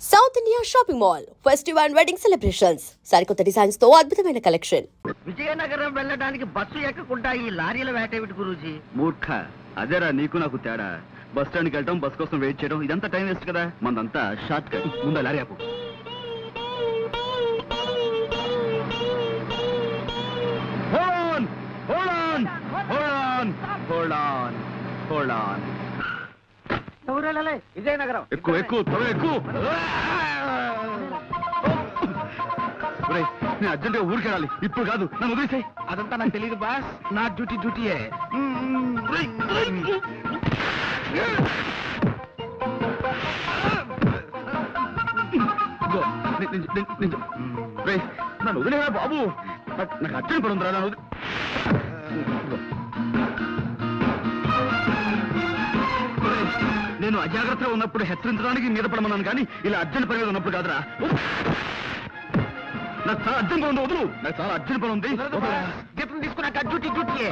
South India shopping mall festival and wedding celebrations సరికొత్త designs తో అద్భుతమైన కలెక్షన్. విజయనగరం వెళ్ళడానికి బస్సు ఎక్కకుండా ఈ లారీల వేటేమిటి గురూజీ? మూర్ఖ, అదేరా నీకు నాకు తేడా. బస్ స్టాండ్కి వెళ్ళడం, బస్ కోసం వెయిట్ చేయడం, ఇదంతా టైం వేస్ట్ కదా. మనదంతా షార్ట్ కట్. ముందు లారీ ఆపు. విజయనగరం ఎక్కువ ఎక్కువ త్వరగా ఎక్కువ. నేను అర్జెంట్గా ఊరికి వెళ్ళాలి. ఇప్పుడు కాదు, నన్ను వదిలేసాయి. అదంతా నాకు తెలియదు బాస్. నా డ్యూటీయే. నన్ను వదిలేరా బాబు. నాకు అర్జెంట్ పడి ఉందిరా. నన్ను నేను అజాగ్రత్తగా ఉన్నప్పుడు హెచ్చరించడానికి మీద పడమన్నాను, కానీ ఇలా అర్జెంట్ పని మీద ఉన్నప్పుడు కాదురా. నాకు చాలా అర్జెంట్ పని ఉంది, వదులు. నాకు చాలా అర్జెంట్ పని ఉంది. జీతం తీసుకున్నాక డ్యూటీయే.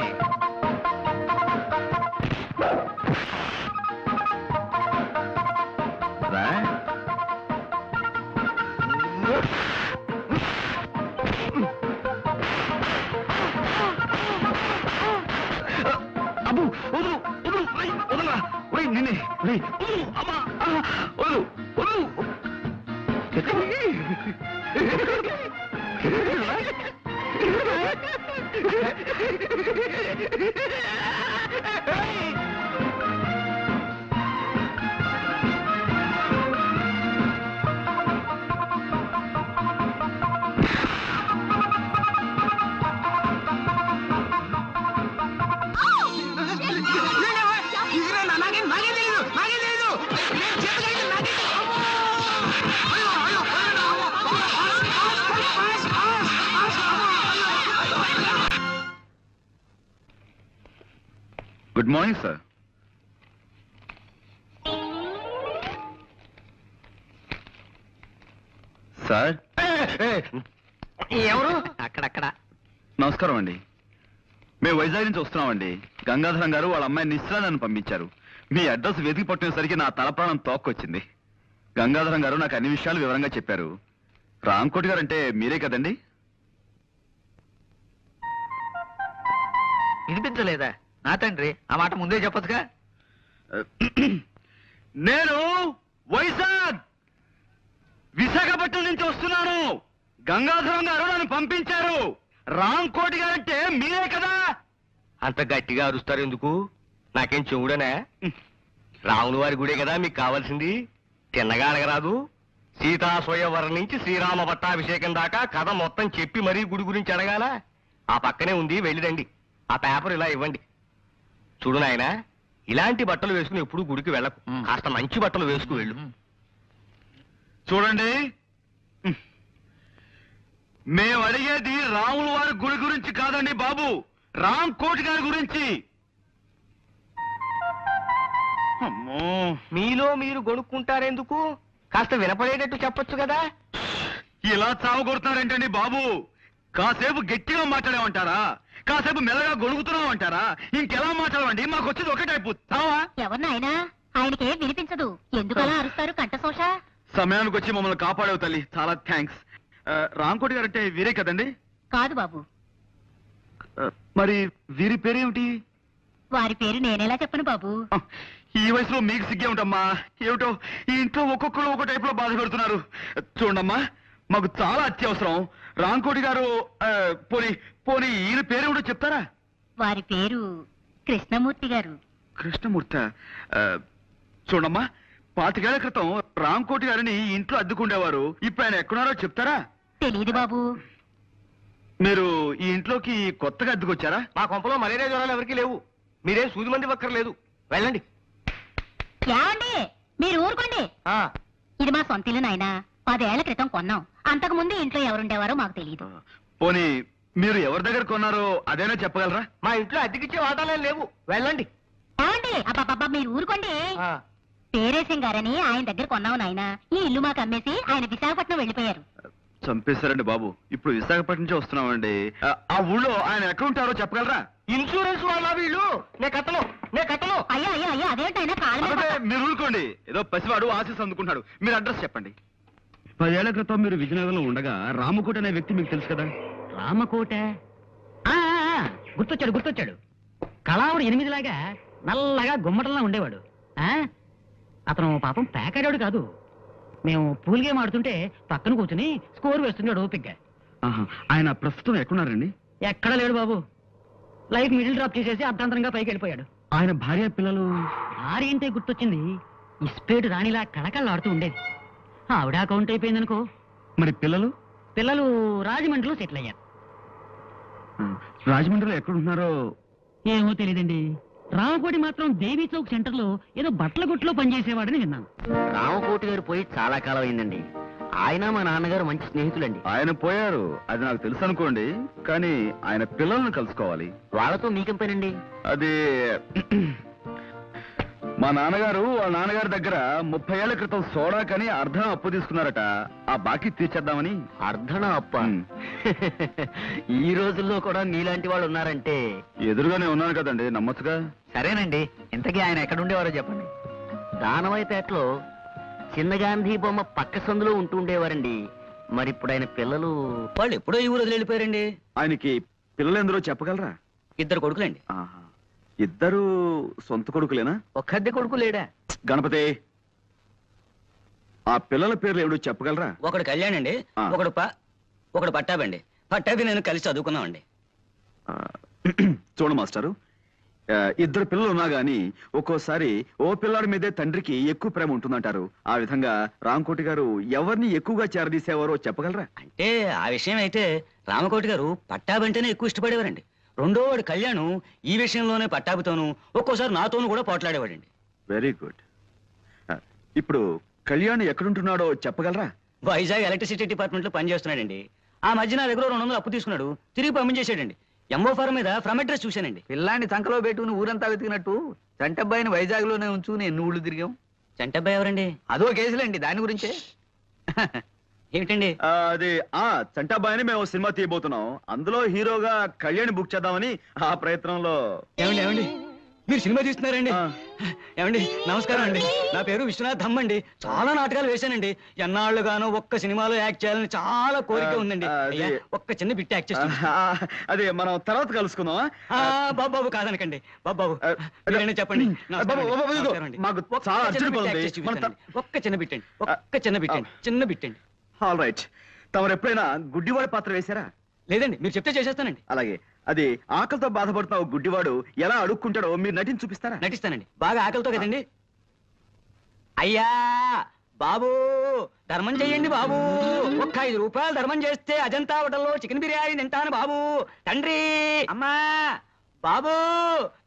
అబ్బు వదులు, వదులు, వదలరా. నిన్నే వదులు. అమ్మా వదులు, వదులు. Good morning sir. సార్ ఎవరు? అక్కడక్కడ. నమస్కారం అండి. మేము వైజాగ్ నుంచి వస్తున్నామండి. గంగాధరం గారు వాళ్ళ అమ్మాయి నిశ్చల నన్ను పంపించారు. మీ అడ్రస్ వెతికి పట్టినసరికి నా తలప్రాణం తోక్కొచ్చింది. గంగాధరం గారు నాకు అన్ని విషయాలు వివరంగా చెప్పారు. రాంకోటి గారు అంటే మీరే కదండి? వినిపించలేదా? నా తండ్రి, ఆ మాట ముందే చెప్పొచ్చుగా. నేను విశాఖపట్నం నుంచి వస్తున్నాను. గంగాధరం గారు నన్ను పంపించారు. రాంకోటి గారు అంటే మీరే కదా? అంత గట్టిగా అరుస్తారు ఎందుకు? నాకేం చెవుడనే? రాముల వారి గుడే కదా మీకు కావాల్సింది. తిన్నగా అడగరాదు. సీతా స్వయంవరం నుంచి శ్రీరామ పట్టాభిషేకం దాకా కథ మొత్తం చెప్పి మరీ గుడి గురించి అడగాల. ఆ పక్కనే ఉంది, వెళ్ళిరండి. ఆ పేపర్ ఇలా ఇవ్వండి. చూడు నాయన, ఇలాంటి బట్టలు వేసుకుని ఎప్పుడు గుడికి వెళ్ళకు. కాస్త మంచి బట్టలు వేసుకు వెళ్ళు. చూడండి, మేము అడిగేది రాముల వారి గుడి గురించి కాదండి బాబు, రాంకోటి గారి గురించి. అమ్మో, మీలో మీరు గొనుక్కుంటారెందుకు? కాస్త వినపడేటట్టు చెప్పొచ్చు కదా. ఇలా చావగొడుతున్నారేంటండి బాబు? కాసేపు గట్టిగా మాట్లాడేమంటారా? కాసేపు మెల్లగా గొడుగుతున్నామంటారా? ఇంకెలా మాట్లాడమండి? మాకు వచ్చేది ఒకటైపు చావా. ఎవరినైనా ఆయనకే వినిపించదు. ఎందుకలా అరుస్తారు కంఠశోష? సమయానికి వచ్చి మమ్మల్ని కాపాడేవు తల్లి, చాలా థ్యాంక్స్. రాంకోటి గారు అంటే వీరే కదండి? కాదు బాబు. మరి వీరి పేరేమిటి? వారి పేరు నేనేలా చెప్పను బాబు. ఈ వయసులో మీకు సిగ్గే ఉంటమ్మా. ఏమిటో ఈ ఇంట్లో ఒక్కొక్కరు ఒక్కో టైప్ లో బాధ పెడుతున్నారు. చూడమ్మా, మాకు చాలా అత్యవసరం. రాంకోటి గారు పోనీ పోనీ ఈయన పేరేమిటో చెప్తారా? వారి పేరు కృష్ణమూర్తి గారు. కృష్ణమూర్తి. చూడమ్మా, 25 ఏళ్ల క్రితం రాంకోటి గారిని ఇంట్లో అద్దుకుండేవారు. ఇప్పుడు ఆయన ఎక్కడున్నారో చెప్తారా? తెలీదు బాబు. మీరు ఈ ఇంట్లోకి కొత్తగా అద్దుకొచ్చారా? మా కొంపలో మలేరియా జ్వరాలు ఎవరికీ లేవు. మీరేం సూది మంది పక్కర్లేదు. వెళ్ళండి. ఏమండి, మీరు ఊరుకోండి. ఇది మా సొంత ఇల్లు నాయనా. 10 ఏళ్ల క్రితం కొన్నాం. అంతకు ముందు ఇంట్లో ఎవరుండేవారో మాకు తెలియదు. పోనీ మీరు ఎవరి దగ్గర కొన్నారో అదేనా చెప్పగలరా? మా ఇంట్లో అద్దెకిచ్చే వాటాలేం లేవు. వెళ్ళండి. ఏమండి, అబ్బాబ్బా మీరు ఊరుకోండి. పేరేశం గారని ఆయన దగ్గర కొన్నావు నాయనా. ఈ ఇల్లు మాకు అమ్మేసి ఆయన విశాఖపట్నం వెళ్ళిపోయారు. చంపేశారండి బాబు. ఇప్పుడు విశాఖపట్నం నుంచి వస్తున్నామండి. ఆ ఊళ్ళో ఆయన ఎక్కడ ఉంటారో చెప్పగలరా? ఇన్సూరెన్స్ వాళ్ళ వీళ్ళు. నే కట్టను. అయ్యో అయ్యో అయ్యో, అదేంటైనా కాళ్ళ మీద మీరు ఊరుకోండి. ఏదో పసివాడు ఆశీస్ అందుకుంటున్నాడు. మీరు అడ్రస్ చెప్పండి. 10 ఏళ్ల క్రితం మీరు విజయనగరంలో ఉండగా రామకోట అనే వ్యక్తి మీకు తెలుసు కదా? రామకోట గుర్తొచ్చాడు కళావుడు 8లాగా నల్లగా గుమ్మటంలా ఉండేవాడు. అతను పాపం పేకాడాడు కాదు. మేము పూల్ గేమ్ ఆడుతుంటే పక్కన కూర్చుని స్కోర్ వేస్తున్నాడు ఓపిగ్గా. ఆయన ప్రస్తుతం ఎక్కడున్నారండి? ఎక్కడ లేడు బాబు. లైఫ్ మిడిల్ డ్రాప్ చేసేసి అర్ధాంతరంగా పైకి వెళ్ళిపోయాడు. ఆయన భార్య పిల్లలు? భార్య అంటే గుర్తొచ్చింది. ఇస్పేటు రాణిలా కళకళ్ళు ఆడుతూ ఉండేది. ఆవిడ అకౌంట్ అయిపోయిందనుకో. మరి పిల్లలు? పిల్లలు రాజమండ్రిలో సెటిల్ అయ్యారు. రాజమండ్రిలో ఎక్కడున్నారో ఏమో తెలియదండి. రామకోటి మాత్రం దేవీ చౌక్ సెంటర్ లో ఏదో బట్టల కొట్లో పనిచేసేవాడని విన్నాను. రామకోటి గారు పోయి చాలా కాలం అయిందండి. ఆయన మా నాన్నగారు మంచి స్నేహితులండి. ఆయన పోయారు అది నాకు తెలుసు అనుకోండి, కానీ ఆయన పిల్లల్ని కలుసుకోవాలి. వాళ్ళతో మీకేం పనండి? అది మా నాన్నగారు వాళ్ళ నాన్నగారి దగ్గర 30 ఏళ్ల క్రితం సోడా కని అర్ధం అప్పు తీసుకున్నారట. ఆ బాకీ తీర్చేద్దామని. అర్ధన అప్ప? ఉమ్. ఈ రోజుల్లో కూడా మీలాంటి వాళ్ళు ఉన్నారంటే. ఎదురుగానే ఉన్నాను కదండి, నమ్మచ్చుగా. సరేనండి, ఇంతకీ ఆయన ఎక్కడ ఉండేవారో చెప్పండి. దానవాయిపేటలో చిన్న గాంధీ బొమ్మ పక్క సందులో ఉంటూ ఉండేవారండి. మరి ఇప్పుడు ఆయన పిల్లలు? వాళ్ళు ఎప్పుడో ఈ ఊరు వదిలి వెళ్ళిపోయారండి. ఆయనకి పిల్లలు ఎందరో చెప్పగలరా? 2 కొడుకులండి. ఆహా. ఇద్దరు సొంత కొడుకులేనా? ఒక్కద్దె కొడుకు లేడా? గణపతి, ఆ పిల్లల పేర్లు ఏమిటో చెప్పగలరా? ఒకడు కళ్యాణ్ అండి, ఆ. ఒకడు పట్టాబండి. పట్టాభి నేను కలిసి చదువుకున్నామండి. ఆ, చూడు మాస్టారు, ఇద్దరు పిల్లలు ఉన్నా గాని ఒక్కోసారి ఓ పిల్లాడి మీదే తండ్రికి ఎక్కువ ప్రేమ ఉంటుందంటారు. ఆ విధంగా రామకోటి గారు ఎవరిని ఎక్కువగా చేరదీసేవారో చెప్పగలరా? అంటే ఆ విషయం అయితే రామకోటి గారు పట్టాబంటేనే ఎక్కువ ఇష్టపడేవారండి. రెండో వాడు కళ్యాణ్ ఈ విషయంలోనే పట్టాభితోనూ ఒక్కోసారి నాతోనూ కూడా పోట్లాడేవాడండి. Very good. ఇప్పుడు కళ్యాణ్ ఎక్కడుంటున్నాడో చెప్పగలరా? వైజాగ్ ఎలక్ట్రిసిటీ డిపార్ట్మెంట్ లో పనిచేస్తున్నాడండి. ఆ మధ్య నా దగ్గర 200 అప్పు తీసుకున్నాడు, తిరిగి పంపించేసాడండి. ఎంఓ ఫారం మీద ఫ్రమ్ అడ్రస్ చూశానండి. పిల్లాన్ని సంకలో పెట్టుకుని ఊరంతా వెతికినట్టు చంటబ్బాయిని వైజాగ్ లోనే ఉంచు ఎన్ని ఊళ్ళు తిరిగాం. చంటబ్బాయి ఎవరండి? అదో కేసులేండి, దాని గురించే. ఏమిటండి? అది చంటాబాయిని మేము సినిమా తీయబోతున్నాం. అందులో హీరోగా కళ్యాణ్ బుక్ చేద్దామని ఆ ప్రయత్నంలో. ఏమండి మీరు సినిమా తీస్తున్నారండి? ఆ. ఏమండి నమస్కారం అండి, నా పేరు విశ్వనాథ్ ధమ్ అండి. చాలా నాటకాలు వేశానండి. ఎన్నాళ్ళుగానో ఒక్క సినిమాలో యాక్ట్ చేయాలని చాలా కోరిక ఉందండి. అయ్యా, ఒక్క చిన్న బిట్ యాక్ట్ చేస్తాను. అదే మనం తర్వాత కలుసుకుందాం. బాబు కాదనకండి. బాబు చెప్పండి. మాకు చాలా అర్జెంట్ పని ఉంది. ఒక్క చిన్న బిట్ అండి, ఒక్క చిన్న బిట్ అండి, చిన్న బిట్ అండి. All right. తమరు ఎప్పుడైనా గుడ్డివాడి పాత్ర వేశారా? లేదండి, మీరు చెప్తే చేసేస్తానండి. అలాగే, అది ఆకలితో బాధపడుతున్న ఒక గుడ్డివాడు ఎలా అడుక్కుంటాడో మీరు నటించి చూపిస్తారా? నటిస్తానండి. బాగా ఆకలితో కదండి. అయ్యా బాబు, ధర్మం చెయ్యండి బాబు. ఒక్క 5 రూపాయలు ధర్మం చేస్తే అజంతా హోటల్లో చికెన్ బిర్యానీ తింటాను బాబు. తండ్రి, అమ్మా, బాబు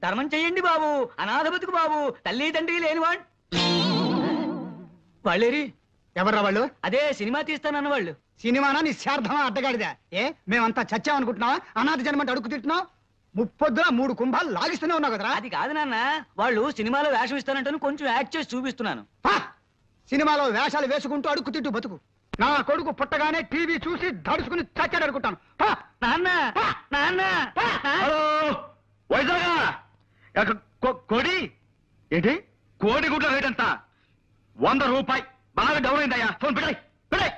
ధర్మం చెయ్యండి బాబు. అనాథ బతుకు బాబు, తల్లి తండ్రి లేనివాడు. వాళ్ళేరి? ఎవర్రా వాళ్ళు? అదే సినిమా తీస్తానన్న వాళ్ళు. సినిమానా నిశ్చార్థమా అడ్డగాడిదా? మేమంతా చచ్చామనుకుంటున్నావా? అనాథ జన్మంటే అడుగు తింటున్నావు. 3 కుంభాలు లాగిస్తూనే ఉన్నావు కదరా. అది కాదు నాన్న, వాళ్ళు సినిమాలో వేషం ఇస్తానంటాను, కొంచెం యాక్ట్ చేసి చూపిస్తున్నాను. సినిమాలో వేషాలు వేసుకుంటూ అడుగు తింటూ బతుకు. నా కొడుకు పుట్టగానే టీవీ చూసి దడుచుకుని చచ్చాడు అనుకుంటాను. నాన్న నాన్న వైజాగ్ కోడి ఏంటి? కోడి గుడ్ల రేట్ ఎంత? 100 రూపాయి. బాగా డౌన్ అయిందయ్యా. ఫోన్ పెట్టాయి పెట్టాయి.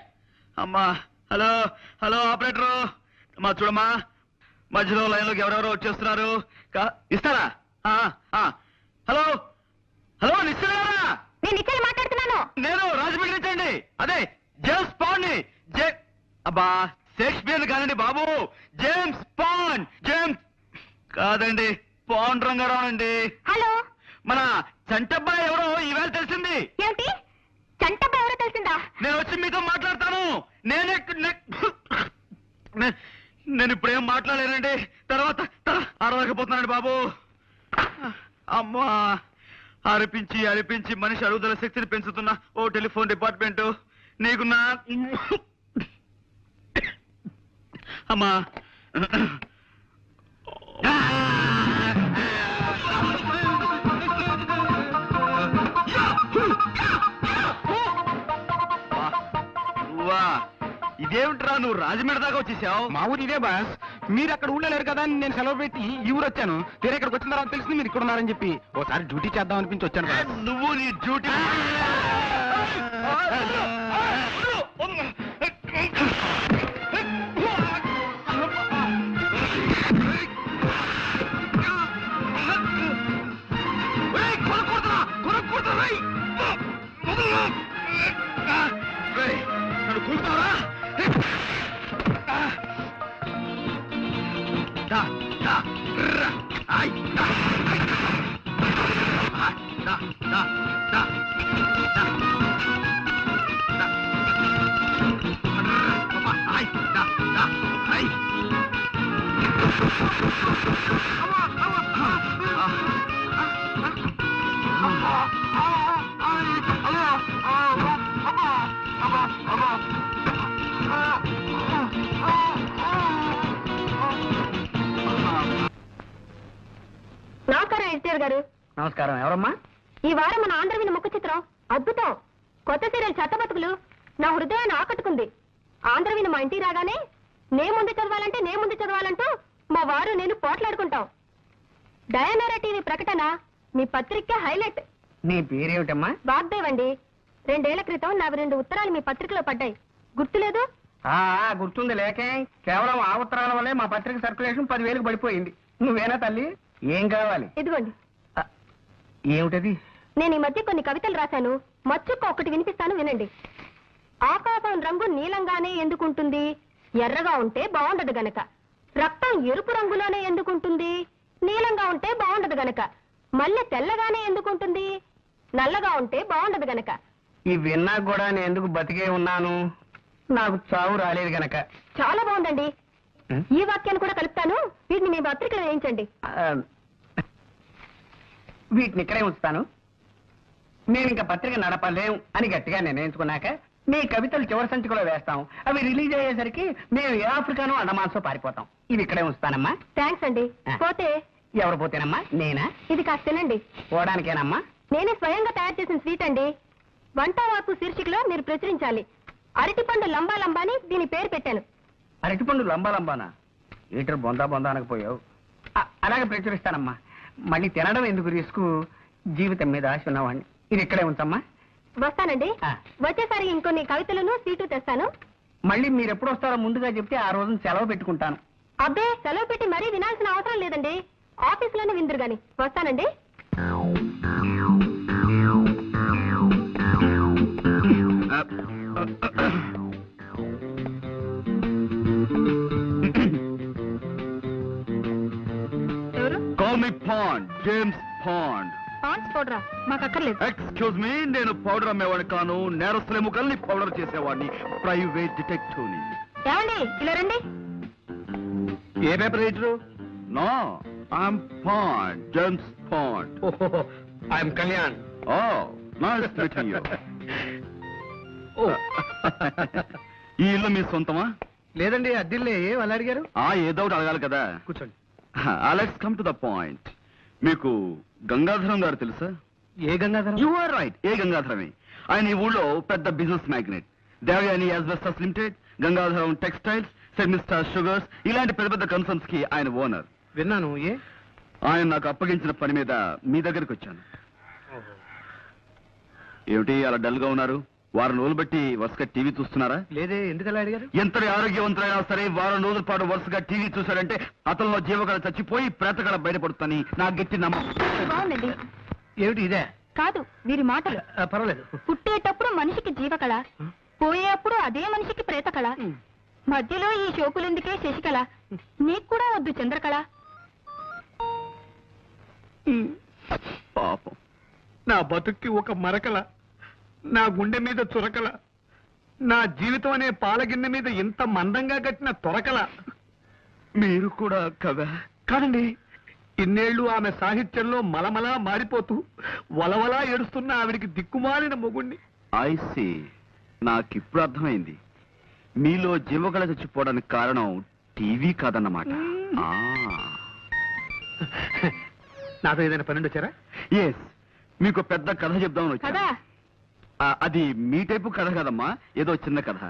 అమ్మా, హలో హలో ఆపరేటరు, మా చూడమ్మా, మధ్యలో లైన్లోకి ఎవరెవరో వచ్చేస్తున్నారు. ఇస్తారా? హలో హలో, నిశ్చయరా? నేను మాట్లాడుతున్నాను. నేను రాజమండ్రి నుంచి అండి. అదే జేమ్స్ పాండ్ ని. అబ్బా, షేక్స్పియర్ కానండి బాబు, జేమ్స్ పాండ్. జేమ్స్ కాదండి, పాండ్ రంగారావు అండి. హలో, మన చంటబ్బాయి ఎవరో ఈవేళ తెలిసింది. ఏమిటి? చంటబ్బాయి ఎవరో తెలిసిందా? నేను వచ్చి మీతో మాట్లాడతాను. నేను ఇప్పుడేం మాట్లాడలేనండి. తర్వాత అరవకపోతున్నానండి బాబు. అమ్మా, అరిపించి అరిపించి మనిషి అరుగుదల శక్తిని పెంచుతున్న ఓ టెలిఫోన్ డిపార్ట్మెంట్ నీకు నా అమ్మా. ఇదేమిట్రా, నువ్వు రాజమండ్రి దాకా వచ్చేసావు? మా ఊరు ఇదే బాస్. మీరు అక్కడ ఉండలేరు కదా అని నేను సెలవు పెట్టి ఈ ఊరు వచ్చాను. వేరే ఇక్కడికి వచ్చిన తర్వాత తెలిసింది మీరు ఇక్కడ ఉన్నారని చెప్పి ఓసారి డ్యూటీ చేద్దాం అనిపించి వచ్చాను. నువ్వు నీ డ్యూటీ చూస్తావా? దా, దా, రా, ఆయ్, దా. దా, దా, దా, దా. దా. ఆయ్, దా, దా, ఆయ్. నమస్కారం ఎన్టీఆర్ గారు. నమస్కారం. ఎవరమ్మా? ఈ వారం మన ఆంధ్రవిని ముఖ చిత్రం అద్భుతం. కొత్త సీరియల్ చెత్త బతుకులు నా హృదయాన్ని ఆకట్టుకుంది. ఆంధ్రవిని మా ఇంటికి రాగానే నే ముందు చదవాలంటూ మా వారు నేను పోట్లాడుకుంటాం. డయానారా టీవీ ప్రకటన మీ పత్రిక హైలైట్. నీ పేరేమిటమ్మా? వాగ్దేవ్ అండి. 2 ఏళ్ల క్రితం నాకు 2 ఉత్తరాలు మీ పత్రికలో పడ్డాయి. గుర్తులేదు? గుర్తుంది. లేకే కేవలం ఆ ఉత్తరాల వల్లే మా పత్రిక సర్క్యులేషన్ 10,000కి పడిపోయింది. నువ్వేనా తల్లి? ఏం కావాలి? ఇదిగోండి. ఏమిటది? నేను ఈ మధ్య కొన్ని కవితలు రాశాను. మచ్చుక్క ఒకటి వినిపిస్తాను, వినండి. ఆకాశం రంగు నీలంగానే ఎందుకుంటుంది? ఎర్రగా ఉంటే బాగుండదు గనక. రక్తం ఎరుపు రంగులోనే ఎందుకుంటుంది? నీలంగా ఉంటే బాగుండదు గనక. మల్లె తెల్లగానే ఎందుకుంటుంది? నల్లగా ఉంటే బాగుండదు గనక. ఈ విన్నా కూడా నేను ఎందుకు బతికే ఉన్నాను? నాకు చావు రాలేదు గనక. చాలా బాగుందండి. ఈ వాక్యాన్ని కూడా కలుపుతాను. వీటిని మీ పత్రికలో వేయించండి. వీటిని ఇక్కడే ఉంచుతాను. మేము ఇంకా పత్రిక నడపలేం అని గట్టిగా నిర్ణయించుకున్నాక మీ కవితలు చివరి సంచికలో వేస్తాం. అవి రిలీజ్ అయ్యేసరికి మేము ఏ ఆఫ్రికానో అండమాన్సో పారిపోతాం. ఇవి ఇక్కడే ఉంచుతానమ్మా. థ్యాంక్స్ అండి. పోతే ఎవరు పోతేనమ్మా? నేనా? ఇది కాస్త తినండి. పోవడానికేనమ్మా? నేనే స్వయంగా తయారు చేసిన స్వీట్ అండి. వంటవాకు శీర్షికలో మీరు ప్రచురించాలి. అరటిపండు లంబా లంబాని దీని పేరు పెట్టాను. అరటిపండు లంబానా? ఈటర్ బొందా అనకపోయావు. అలాగే ప్రచురిస్తానమ్మా. మళ్ళీ తినడం ఎందుకు రిస్క్? జీవితం మీద ఆశ ఉన్నవాడిని. ఇది ఇక్కడే ఉంచమ్మా. వస్తానండి. వచ్చేసారి ఇంకొన్ని కవితలను సీటు తెస్తాను. మళ్ళీ మీరు ఎప్పుడు వస్తారో ముందుగా చెప్తే ఆ రోజున సెలవు పెట్టుకుంటాను. అబ్బే, సెలవు పెట్టి మరీ వినాల్సిన అవసరం లేదండి. ఆఫీసులోనే విందురు గాని. వస్తానండి. ఎవరు? Call me Pond, James Pond. Pond's పౌడరా? మాకు అక్కర్లేదు. ఎక్స్క్యూజ్ మీ, నేను పౌడర్ అమ్మేవాడిని కాను. నేరస్తుల ఎముకల్ని పౌడర్ చేసేవాడిని. ప్రైవేట్ డిటెక్టివ్ని. ఏమండి, ఇలా రండి. ఏ paper writer? No, I am Pond, James Pond. I am Kalyan. Oh, nice meeting you. ఈ ఇల్లు మీ సొంతమా? లేదండి, అద్దిల్లే. వాళ్ళు అడిగారు. ఏదో ఒకటి అడగాలి కదా. కూర్చోండి. Let's come to the point. మీకు గంగాధరం గారు తెలుసా? ఏ గంగాధరం? యు ఆర్ రైట్, ఏ గంగాధరమే. ఆయన ఈ ఊళ్ళో పెద్ద business magnet. Devayani asbestos limited, Gangadharam textiles, సెమిస్టార్ షుగర్స్, ఇలాంటి పెద్ద పెద్ద కన్సర్న్స్ కి ఆయన ఓనర్. విన్నాను. ఏ? ఆయన నాకు అప్పగించిన పని మీద మీ దగ్గరికి వచ్చాను. ఏమిటి అలా డల్ గా ఉన్నారు? వారం రోజులు బట్టి వరుసగా టీవీ చూస్తున్నారా? లేదే, ఎందుకలా అడిగారు? ఎంతటి ఆరోగ్యవంతులైనా సరే వారం రోజుల పాటు వరుసగా టీవీ చూశాడంటే అతనిలో జీవకళ చచ్చిపోయి ప్రేతకళ బయటపడుతుందని నా గట్టి నమ్మకం. బాగుందండి. ఏమిటి ఇదే? కాదు, వీరి మాటలు. పర్వాలేదు. పుట్టేటప్పుడు మనిషికి జీవకళ, పోయేప్పుడు అదే మనిషికి ప్రేతకళ, మధ్యలో ఈ షోకులెందుకే శశికళ, నీకు కూడా వద్దు చంద్రకళ. పాపం. నా బతుక్కి ఒక మరకల, నా గుండె మీద చురకల, నా జీవితం అనే పాలగిన్నె మీద ఇంత మందంగా కట్టిన తొరకల. మీరు కూడా కదా? కాదండి, ఇన్నేళ్లు ఆమె సాహిత్యంలో మలమలా మారిపోతూ వలవలా ఏడుస్తున్న ఆవిడికి దిక్కుమాలిన మొగుణ్ణి. ఐసి, నాకిప్పుడు అర్థమైంది. మీలో జీవకళ చచ్చిపోవడానికి కారణం టీవీ కాదన్నమాట. నాతో ఏదైనా పన్నెండు వచ్చారా? ఎస్, మీకు పెద్ద కథ చెప్దామని వచ్చాను. కదా అది మీ టైపు కథ కదమ్మా, ఏదో చిన్న కథ.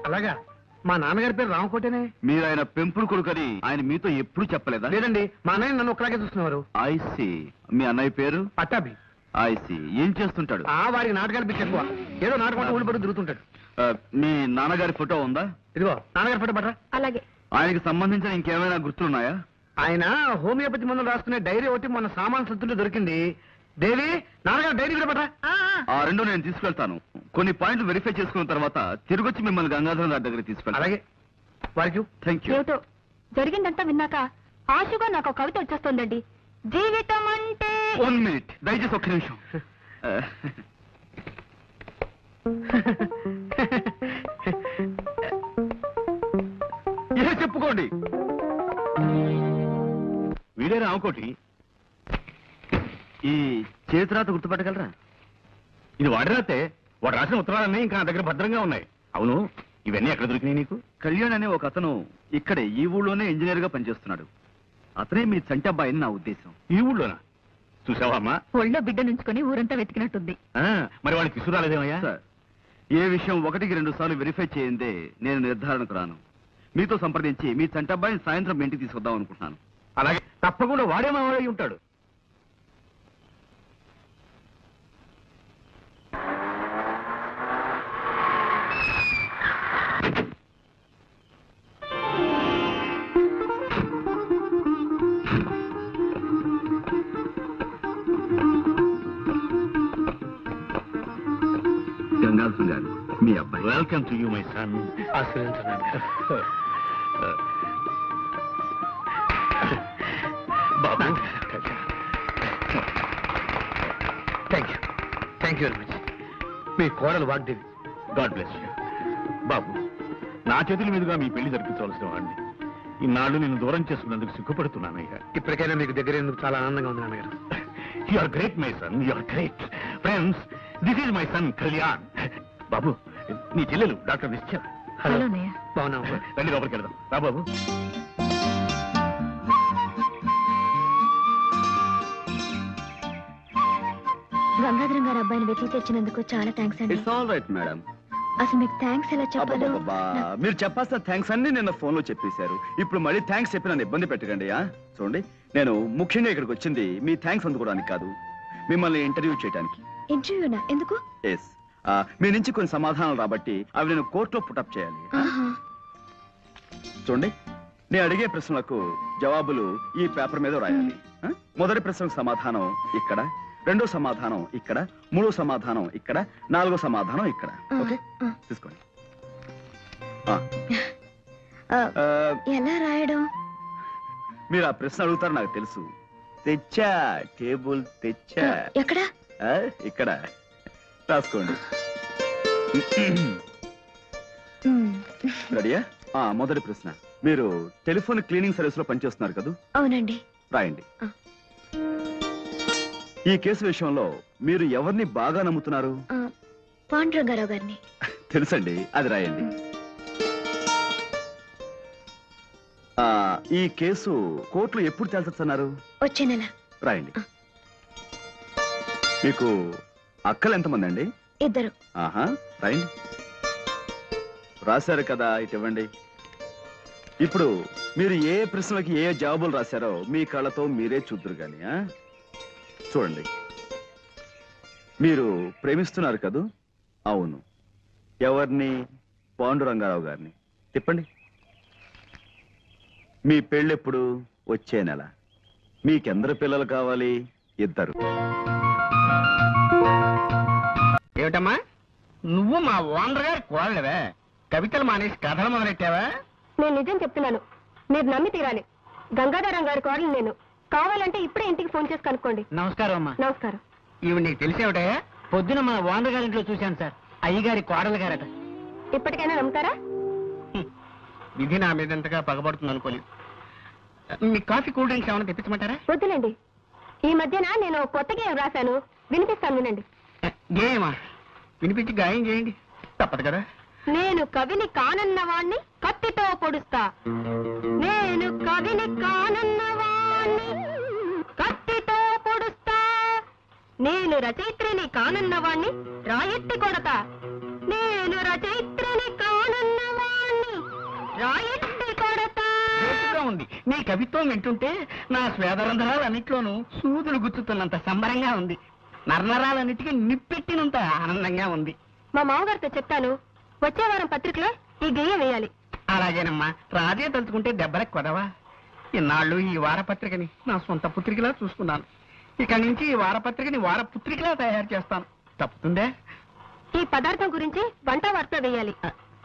అలాగా? మా నాన్నగారి పేరు రామకోటేనే. మీరు ఆయన పెంపుడు కొడుకని ఆయన మీతో ఎప్పుడు చెప్పలేదా? లేదండి, మా అన్నయ్య నన్ను ఒకలాగే చూస్తున్నారు. ఐసి, మీ అన్నయ్య పేరు? పట్టాభి. ఐసి, ఏం చేస్తుంటాడు? వారికి నాటకాలు పిచ్చి ఎక్కువ. ఏదో నాటకం ఊళ్ళు పడి తిరుగుతుంటాడు. మీ నాన్నగారి ఫోటో ఉందా? ఇదిగో నాన్నగారి ఫోటో పట్రా. అలాగే. ఆయనకి సంబంధించిన ఇంకేమైనా గుర్తులున్నాయా? ఆయన హోమియోపతి మందులు రాసుకునే డైరీ ఒకటి మొన్న సామాన్ సంతుల్లో దొరికింది. దేవి నాన్నగారు డైరీ కూడా పట్రా. ఆ రెండు నేను తీసుకెళ్తాను. కొన్ని పాయింట్లు వెరిఫై చేసుకున్న తర్వాత తిరిగొచ్చి మిమ్మల్ని గంగాధరం గారి దగ్గర తీసుకెళ్తాను. అలాగే వారికి థ్యాంక్ యూ. ఏమిటో జరిగిందంతా విన్నాక ఆశగా నాకు ఒక కవిత వచ్చేస్తోందండి. జీవితం అంటే 1 minute, దయచేసి ఒక్క నిమిషం. చెప్పుకోండి. వీడే రామకోటి. ఈ చేతిరాత గుర్తుపట్టగలరా? ఇది వాడి రాతే. వాడు రాసిన ఉత్తరాలన్నీ ఇంకా నా దగ్గర భద్రంగా ఉన్నాయి. అవును, ఇవన్నీ ఎక్కడ దొరికినాయి నీకు? కళ్యాణ్ అనే ఒక అతను ఇక్కడే ఈ ఊళ్ళోనే ఇంజనీర్ గా పనిచేస్తున్నాడు. అతనే మీ చంటి అబ్బాయిని నా ఉద్దేశం. ఈ ఊళ్ళోనా? చూసావా అమ్మా? ఒళ్ళో బిడ్డ నుంచుకొని ఊరంతా వెతికినట్టుంది. మరి వాడికి తీసుకురాలేదేమయ్యా? సార్, ఏ విషయం 1కి 2 సార్లు వెరిఫై చేయందే నేను నిర్ధారణకు రాను. మీతో సంప్రదించి మీ చంటి అబ్బాయిని సాయంత్రం మీ ఇంటికి తీసుకొద్దాం అనుకుంటున్నాను. అలాగే, తప్పకుండా వాడే మా వాడై ఉంటాడు. గంగాధరం గారు, మీ అబ్బాయి. Welcome to you my son. బాబు, థ్యాంక్ యూ వెరీ మచ్. మీ కోడలు వాగ్దేవి. God bless you. బాబు, నా చేతుల మీదుగా మీ పెళ్లి జరిపించవలసిన వాడిని. ఇన్నాళ్ళు నేను దూరం చేసుకున్నందుకు సిగ్గుపడుతున్నానయ్యా. ఇప్పటికైనా మీకు దగ్గర ఎందుకు చాలా ఆనందంగా ఉంది నాన్నగారు. You are great my son, you are great. Friends, this is my son Kalyan. బాబు, నీ చెల్లెలు డాక్టర్ నిశ్చయ. హలో అన్నయ్య. బాగున్నాము. రండి లోపలికి వెళ్దాం. రా బాబు. గంగాధరం గారు అబ్బాయిని వెతికి తెచ్చినందుకు చాలా థ్యాంక్స్ అండి. It's all right madam. అసలు మీకు థ్యాంక్స్ ఎలా చెప్పాలో మీరు చెప్పాల్సిన థ్యాంక్స్ అన్ని నిన్న ఫోన్ లో చెప్పేశారు. ఇప్పుడు మళ్ళీ థ్యాంక్స్ చెప్పి నన్ను ఇబ్బంది పెట్టకండి. చూడండి, నేను ముఖ్యంగా ఇక్కడికి వచ్చింది మీ థ్యాంక్స్ అందుకోవడానికి కాదు, మిమ్మల్ని ఇంటర్వ్యూ చేయడానికి. ఇంటర్వ్యూనా? ఎందుకు? ఎస్, మీ నుంచి కొన్ని సమాధానాలు రాబట్టి అవి నేను కోర్టులో పుటప్ చేయాలి. చూడండి, నేను అడిగే ప్రశ్నలకు జవాబులు ఈ పేపర్ మీద రాయాలి. మొదటి ప్రశ్నకు సమాధానం ఇక్కడ, రెండో సమాధానం ఇక్కడ, మూడో సమాధానం ఇక్కడ, నాలుగో సమాధానం ఇక్కడ. ఓకే, తీసుకోండి. ఎలా రాయడం? మీరు ఆ ప్రశ్న అడుగుతారు నాకు తెలుసు. తెచ్చా, టేబుల్ తెచ్చా. ఎక్కడ? ఇక్కడ రాసుకోండి. రెడీయా? మొదటి ప్రశ్న, మీరు టెలిఫోన్ క్లీనింగ్ సర్వీస్ లో పనిచేస్తున్నారు కదా? అవునండి. రాయండి. ఈ కేసు విషయంలో మీరు ఎవరిని బాగా నమ్ముతున్నారు? పాండురంగారావు గారిని. తెలుసండి, అది రాయండి. ఈ కేసు కోర్టులో ఎప్పుడు తేల్చొచ్చన్నారు? వచ్చే నెల. రాయండి. మీకు అక్కలు ఎంతమంది అండి? 2. ఆహా, రాయండి. రాశారు కదా, ఇటు ఇవ్వండి. ఇప్పుడు మీరు ఏ ప్రశ్నలకి ఏ జవాబులు రాశారో మీ కళ్ళతో మీరే చూద్దరు గాని. చూడండి, మీరు ప్రేమిస్తున్నారు కదూ? అవును. ఎవరిని? పాండురంగారావు గారిని. తిప్పండి. మీ పెళ్ళెప్పుడు? వచ్చే నెల. మీకెందరు పిల్లలు కావాలి? 2. ఏమిటమ్మా, నువ్వు మా ఓనర్ గారి కోడలవే? కవితలు మానేసి కథలు మొదలెట్టావా? నేను నిజం చెప్తున్నాను, మీరు నమ్మి తీరాలి. గంగాధరం గారి కోడలు నేను. కావాలంటే ఇప్పుడే ఇంటికి ఫోన్ చేసి కనుక్కోండి. నమస్కారం అమ్మా. నమస్కారం. ఇవి నీకు తెలిసేవిటయా? పొద్దున మా ఓనర్ గారింట్లో చూశాను సార్. అయ్యగారి కోడలు గారట. ఇప్పటికైనా నమ్ముతారా? విధి నా మీదంతగా పగబడుతుంది అనుకోలేదు. మీ కాఫీ కూల్ డ్రింక్స్ ఏమైనా తెప్పించమంటారా? వద్దులేండి. ఈ మధ్యన నేను కొత్త గేయం రాశాను, వినిపిస్తాను, వినండి. గేయమా? వినిపించి గాయం చేయండి. తప్పదు కదా. నేను కవిని కానన్నవాణ్ణి కత్తితో పొడుస్తా. నేను కవిని కానన్నవాణ్ణి కత్తితో పొడుస్తా. నేను రచయిత్రిని కానన్నవాణ్ణి రాయెత్తి కొడతా. నేను రచయిత్రిని కానన్నవాణ్ణి రాయెత్తి కొడతా. ఉంది. నీ కవిత్వం వింటుంటే నా స్వేదరంధ్రాలన్నిట్లోనూ సూదులు గుచ్చుతున్నంత సంబరంగా ఉంది. నర్నరాలన్నిటికీ నిప్పెట్టినంత ఆనందంగా ఉంది. మా మామగారితో చెప్తాను, వచ్చే వారం పత్రికలో ఈ గేయం వేయాలి. అలాగేనమ్మా. రాజే తలుచుకుంటే దెబ్బలకు కొదవా. ఇన్నాళ్ళు ఈ వారపత్రికని నా సొంత పుత్రికలా చూసుకున్నాను. ఇక నుంచి ఈ వారపత్రికని వారపుత్రికలా తయారు చేస్తాను. తప్పుతుందే? ఈ పదార్థం గురించి వంట వార్త వేయాలి.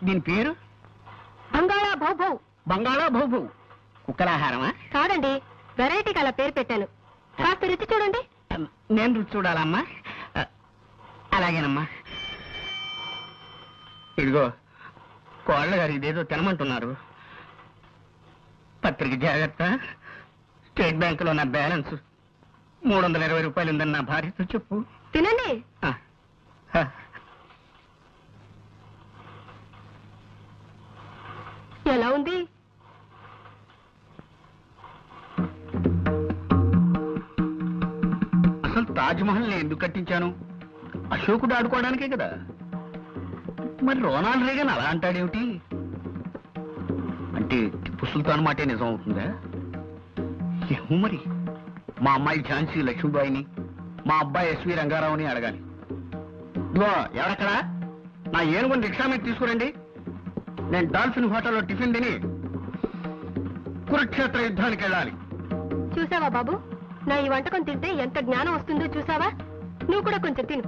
దీని పేరు బంగాళా భౌభౌ. బంగాళా భౌభౌ. కుక్కలాహారమా? కాదండి, వెరైటీకి అలా పేరు పెట్టాను. కాస్త రుచి చూడండి. నేను రుచి చూడాలమ్మా? అలాగేనమ్మా. ఇదిగో కోళ్ళ గారు ఇదేదో తినమంటున్నారు. పత్రిక జాగ్రత్త. స్టేట్ బ్యాంకులో నా బ్యాలెన్స్ 320 రూపాయలు ఉందని నా భార్యతో చెప్పు. తినండి. ఎలా ఉంది? అసలు తాజ్మహల్ నేను ఎందుకు కట్టించాను? అశోకుడు ఆడుకోవడానికే కదా. మరి రోనాల్డ్ రేగన్ అలా అంటాడేమిటి? అంటే టిప్పు సుల్తాన్ మాటే నిజం అవుతుందా? ఏమో మరి. మా అమ్మాయి ఝాన్సీ లక్ష్మీబాయిని, మా అబ్బాయి ఎస్వి రంగారావుని అడగాలి. ఇదిగో ఎవరక్కడ? నా ఏనుగుని రిక్షా మీద తీసుకురండి. నేను డాల్ఫిన్ హోటల్లో టిఫిన్ తిని కురుక్షేత్ర యుద్ధానికి వెళ్ళాలి. చూసావా బాబు, నా ఈ వంటకం తింటే ఎంత జ్ఞానం వస్తుందో చూసావా? నువ్వు కూడా కొంచెం తిను.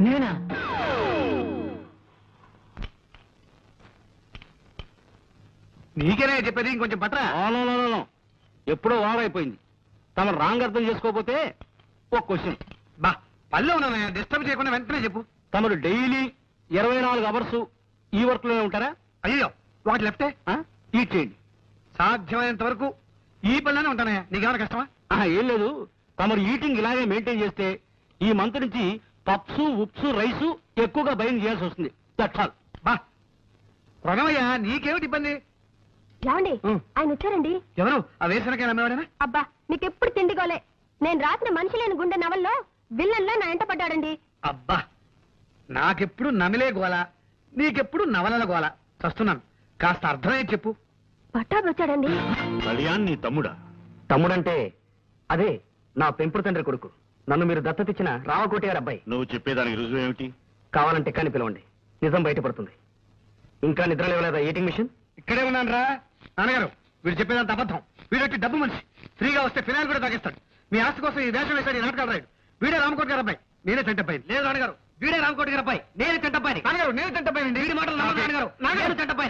నేనా? నీకేనే చెప్పేది, ఇంకొంచెం పట్రా. ఎప్పుడో వారైపోయింది. తమ రాంగ్ అర్థం చేసుకోకపోతే ఒక క్వశ్చన్. బా పల్లె ఉన్నా డిస్టర్బ్ చేయకుండా వెంటనే చెప్పు. తమరు డైలీ 24 అవర్స్ ఈ వర్క్ లోనే ఉంటారా? అయ్యో వాటి లెఫ్టే. ఈట్ చేయండి. సాధ్యమైనంత వరకు ఈ పనిలోనే ఉంటానయ్యా. నీకేమైనా కష్టమా? ఏం లేదు, తమరు ఈటింగ్ ఇలాగే మెయింటైన్ చేస్తే ఈ మంత్ నుంచి పప్స్ ఉప్స్ రైసు ఎక్కువగా బయలు చేయాల్సి వస్తుంది. That's all. బా ప్రణవయ్యా, నీకేమిటి ఇబ్బంది? ఏమండి, ఆయన వచ్చారండి. ఎవరు? ఆ వేసనకాయ అమ్మేవాడేనా? అబ్బా, నీకెప్పుడు తిండిగోలే. నేను రాసిన మనిషి లేని గుండె నవల్లో విల్లన్లా నా ఎంట పడ్డాడండి. అబ్బా, నాకెప్పుడు నమిలే గోల, నీకెప్పుడు నవలల గోల. చస్తున్నాను. కాస్త అర్థమయ్యే చెప్పు. పట్టాబి వచ్చాడండి. కళ్యాణ్ నీ తమ్ముడా? తమ్ముడంటే అదే నా పెంపుడు తండ్రి కొడుకు. నన్ను మీరు దత్తతిచ్చిన రామకోటి గారి అబ్బాయి. నువ్వు చెప్పేదానికి రుజువు ఏమిటి? కావాలంటే కానీ పిలవండి, నిజం బయటపడుతుంది. ఇంకా నిద్ర లేవలేదా ఈటింగ్ మిషన్? ఇక్కడే ఉన్నాను రా. నాన్నగారు, వీడు చెప్పేదంత అబద్ధం. వీడొచ్చి డబ్బు మనిషి. ఫ్రీగా వస్తే ఫినాయిల్ కూడా తాగిస్తాడు. మీ ఆస్తి కోసం ఈ వేషం వేశాడు. ఈ నాటకాలు రాయుడు. వీడే రామకోటి గారి అబ్బాయి. నేనే చెంటబ్బాయి. లేదు నాన్నగారు, వీడే రామకోటి గారి అబ్బాయి. నేనే చెంటబ్బాయి. నాన్నగారు, నేను చెంటబ్బాయి. వీడి మాటలు నమ్మను నాన్నగారు. నాన్నగారు చెంటబ్బాయి.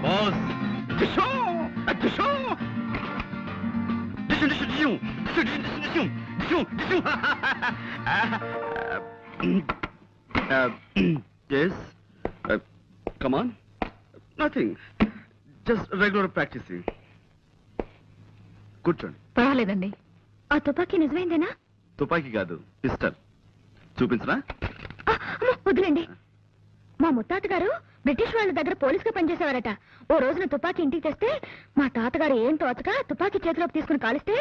Boss yes come on nothing just regular practicing కూర్చోండి. పర్వాలేదండి. ఆ తుపాకీ నిజమైందేనా? తుపాకీ కాదు, పిస్టల్. చూపించరా? వదిలేండి. మా ముత్తాత గారు బ్రిటిష్ వాళ్ళ దగ్గర పోలీసుగా పనిచేసేవారట. ఓ రోజున తుపాకీ ఇంటికి తెస్తే మా తాతగారు ఏం తోచక తుపాకీ చేతిలోకి తీసుకుని కాలిస్తే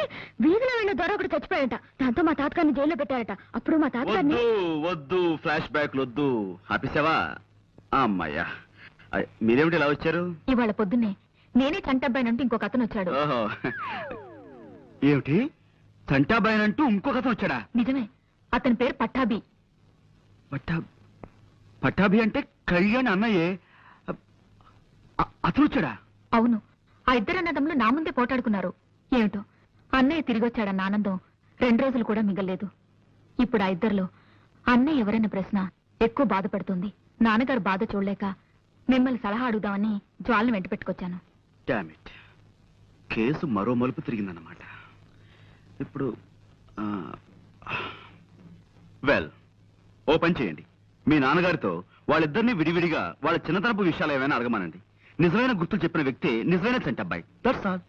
వీధిలో వెళ్ళిన దొర ఒకటి చచ్చిపోయాట. దాంతో మా తాతగారిని జైల్లో పెట్టారట. అప్పుడు మా తాతగారిని వద్దు ఫ్లాష్ బ్యాక్ వద్దు. ఆపేసావా? అమ్మాయ్యా, మీరేమిటి ఇలా వచ్చారు? ఇవాళ పొద్దున్నే నేనే చంటబ్బాయి నుండి ఇంకొక అతను వచ్చాడు. ఓహో, ఏమిటి చంటాబాయ్ అంటూ ఇంకొక అతను వచ్చాడా? నిజమే, అతని పేరు పట్టాభి. పట్టాభి అంటే కళ్యాణ్ అన్నయ్యే. అతను వచ్చాడా? అవును, ఆ ఇద్దరు అన్నదమ్ములు నా ముందే పోటాడుకున్నారు. ఏమిటో అన్నయ్య తిరిగొచ్చాడన్న ఆనందం 2 రోజులు కూడా మిగల్లేదు. ఇప్పుడు ఆ ఇద్దరిలో అన్నయ్య ఎవరైనా ప్రశ్న ఎక్కువ బాధపడుతుంది. నాన్నగారు బాధ చూడలేక మిమ్మల్ని సలహా అడుగుదామని జ్వాలను వెంట పెట్టుకొచ్చాను. డామ్ ఇట్, కేసు మరో మలుపు తిరిగిందన్నమాట. ఇప్పుడు వెల్, ఓ పని చేయండి. మీ నాన్నగారితో వాళ్ళిద్దరినీ విడివిడిగా వాళ్ళ చిన్నతనపు విషయాలు ఏమైనా అడగమానండి. నిజమైన గుర్తులు చెప్పిన వ్యక్తి నిజమైన చంటబ్బాయి. That's all.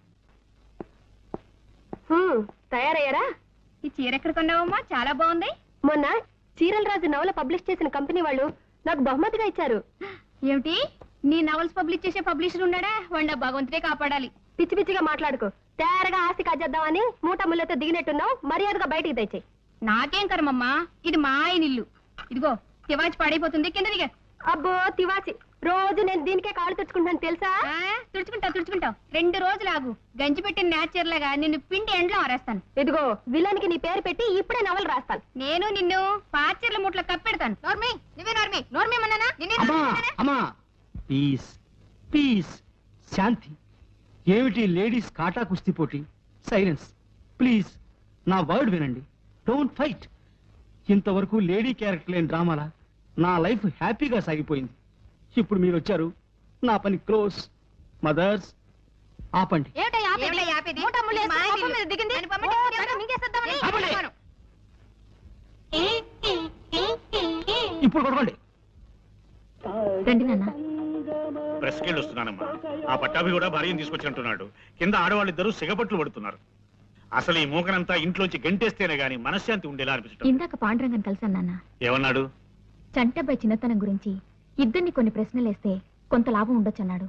తయారయ్యారా? ఈ చీర ఎక్కడ కొన్నావమ్మా? చాలా బాగుంది. మొన్న చీరల రాజు నవల పబ్లిష్ చేసిన కంపెనీ వాళ్ళు నాకు బహుమతిగా ఇచ్చారు. ఏమిటి, నీ నవల్స్ పబ్లిష్ చేసే పబ్లిషర్ ఉన్నాడా? వాడిన భగవంతుడే కాపాడాలి. పిచ్చి పిచ్చిగా మాట్లాడుకో. తయారుగా ఆస్తి కాజేద్దామని మూట ముళ్ళతో దిగినట్టున్నావు. మర్యాదగా బయటికి తెచ్చి. నాకేం కర్మమ్మా, ఇది మా ఆయన ఇల్లు. ఇదిగో తివాచి పాడైపోతుంది, కింద దిగా. అబ్బో తివాచి, రోజు నేను దీనికే కాళ్ళు తుడుచుకుంటాను తెలుసా? తుడుచుకుంటావు 2 రోజులు ఆగు. గంజి పెట్టిన నేచర్ లాగా నిన్ను పిండి ఎండ్లో ఆరేస్తాను. ఇదిగో విలన్కి నీ పేరు పెట్టి ఇప్పుడే నవలు రాస్తాను. నేను నిన్ను పాచర్ల ముట్ల కప్పెడతాను. నోర్మి మన్నానా? అమ్మా పీస్ పీస్ శాంతి. ఏమిటి లేడీస్ కాటా కుస్తీ పోటీ? Silence please. నా వర్డ్ వినండి, డోంట్ ఫైట్. ఇంతవరకు లేడీ క్యారెక్టర్ లేని డ్రామాలా నా లైఫ్ హ్యాపీగా సాగిపోయింది. ఇప్పుడు మీరు వచ్చారు, నా పని క్లోజ్. మదర్స్ ఆపండి. ఇప్పుడు కొడవండి. రండి నాన్న. ప్రెస్కెళ్ళి వస్తున్నానమ్మా. ఆ పట్టాభి కూడా భార్యను తీసుకొచ్చినట్టున్నాడు. కింద ఆడవాళ్ళిద్దరూ సిగపట్లు పడుతున్నారు. అసలు ఈ మూకనంతా ఇంట్లోంచి గంటేస్తేనే గాని మనశ్శాంతి ఉండేలా అనిపిస్తుంది. ఇందాక పాండురంగన్ కలిసాను నాన్న. ఏమన్నాడు? చంటబ్బాయి చిన్నతనం గురించి ఇద్దరిని కొన్ని ప్రశ్నలేస్తే కొంత లాభం ఉండొచ్చన్నాడు.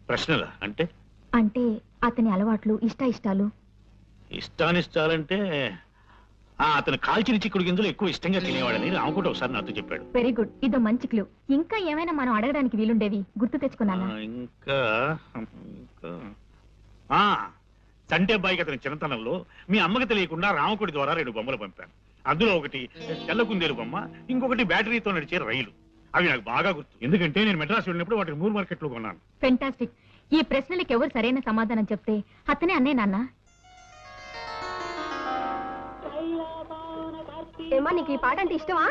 ప్రశ్నలా అంటే? అంటే అతని అలవాట్లు, ఇష్టాలు. ఇష్టానిష్టాలంటే అతను కాల్చిన చిక్కుడు గింజలు ఎక్కువ ఇష్టంగా తినేవాడని రామకోట ఒకసారి నాతో చెప్పాడు. వెరీ గుడ్, ఇదో మంచి క్లూ. ఇంకా ఏమైనా మనం అడగడానికి వీలుండేవి గుర్తు తెచ్చుకున్నానా? ఇంకా సంటేబ్బాయికి అతని చిన్నతనంలో మీ అమ్మకి తెలియకుండా రామకోటి ద్వారా 2 బొమ్మలు పంపాను. అందులో ఒకటి తెల్ల కుందేలు బొమ్మ, ఇంకొకటి బ్యాటరీతో నడిచే రైలు. అవి నాకు బాగా గుర్తు, ఎందుకంటే నేను మెడ్రాస్ వెళ్ళినప్పుడు వాటిని మూర్ మార్కెట్ లో కొన్నాను. ఫెంటాస్టిక్. ఈ ప్రశ్నలకు ఎవరు సరైన సమాధానం చెప్తే అతనే అన్నే నాన్న. ఏమా నీకు ఈ పాట అంటే ఇష్టమా?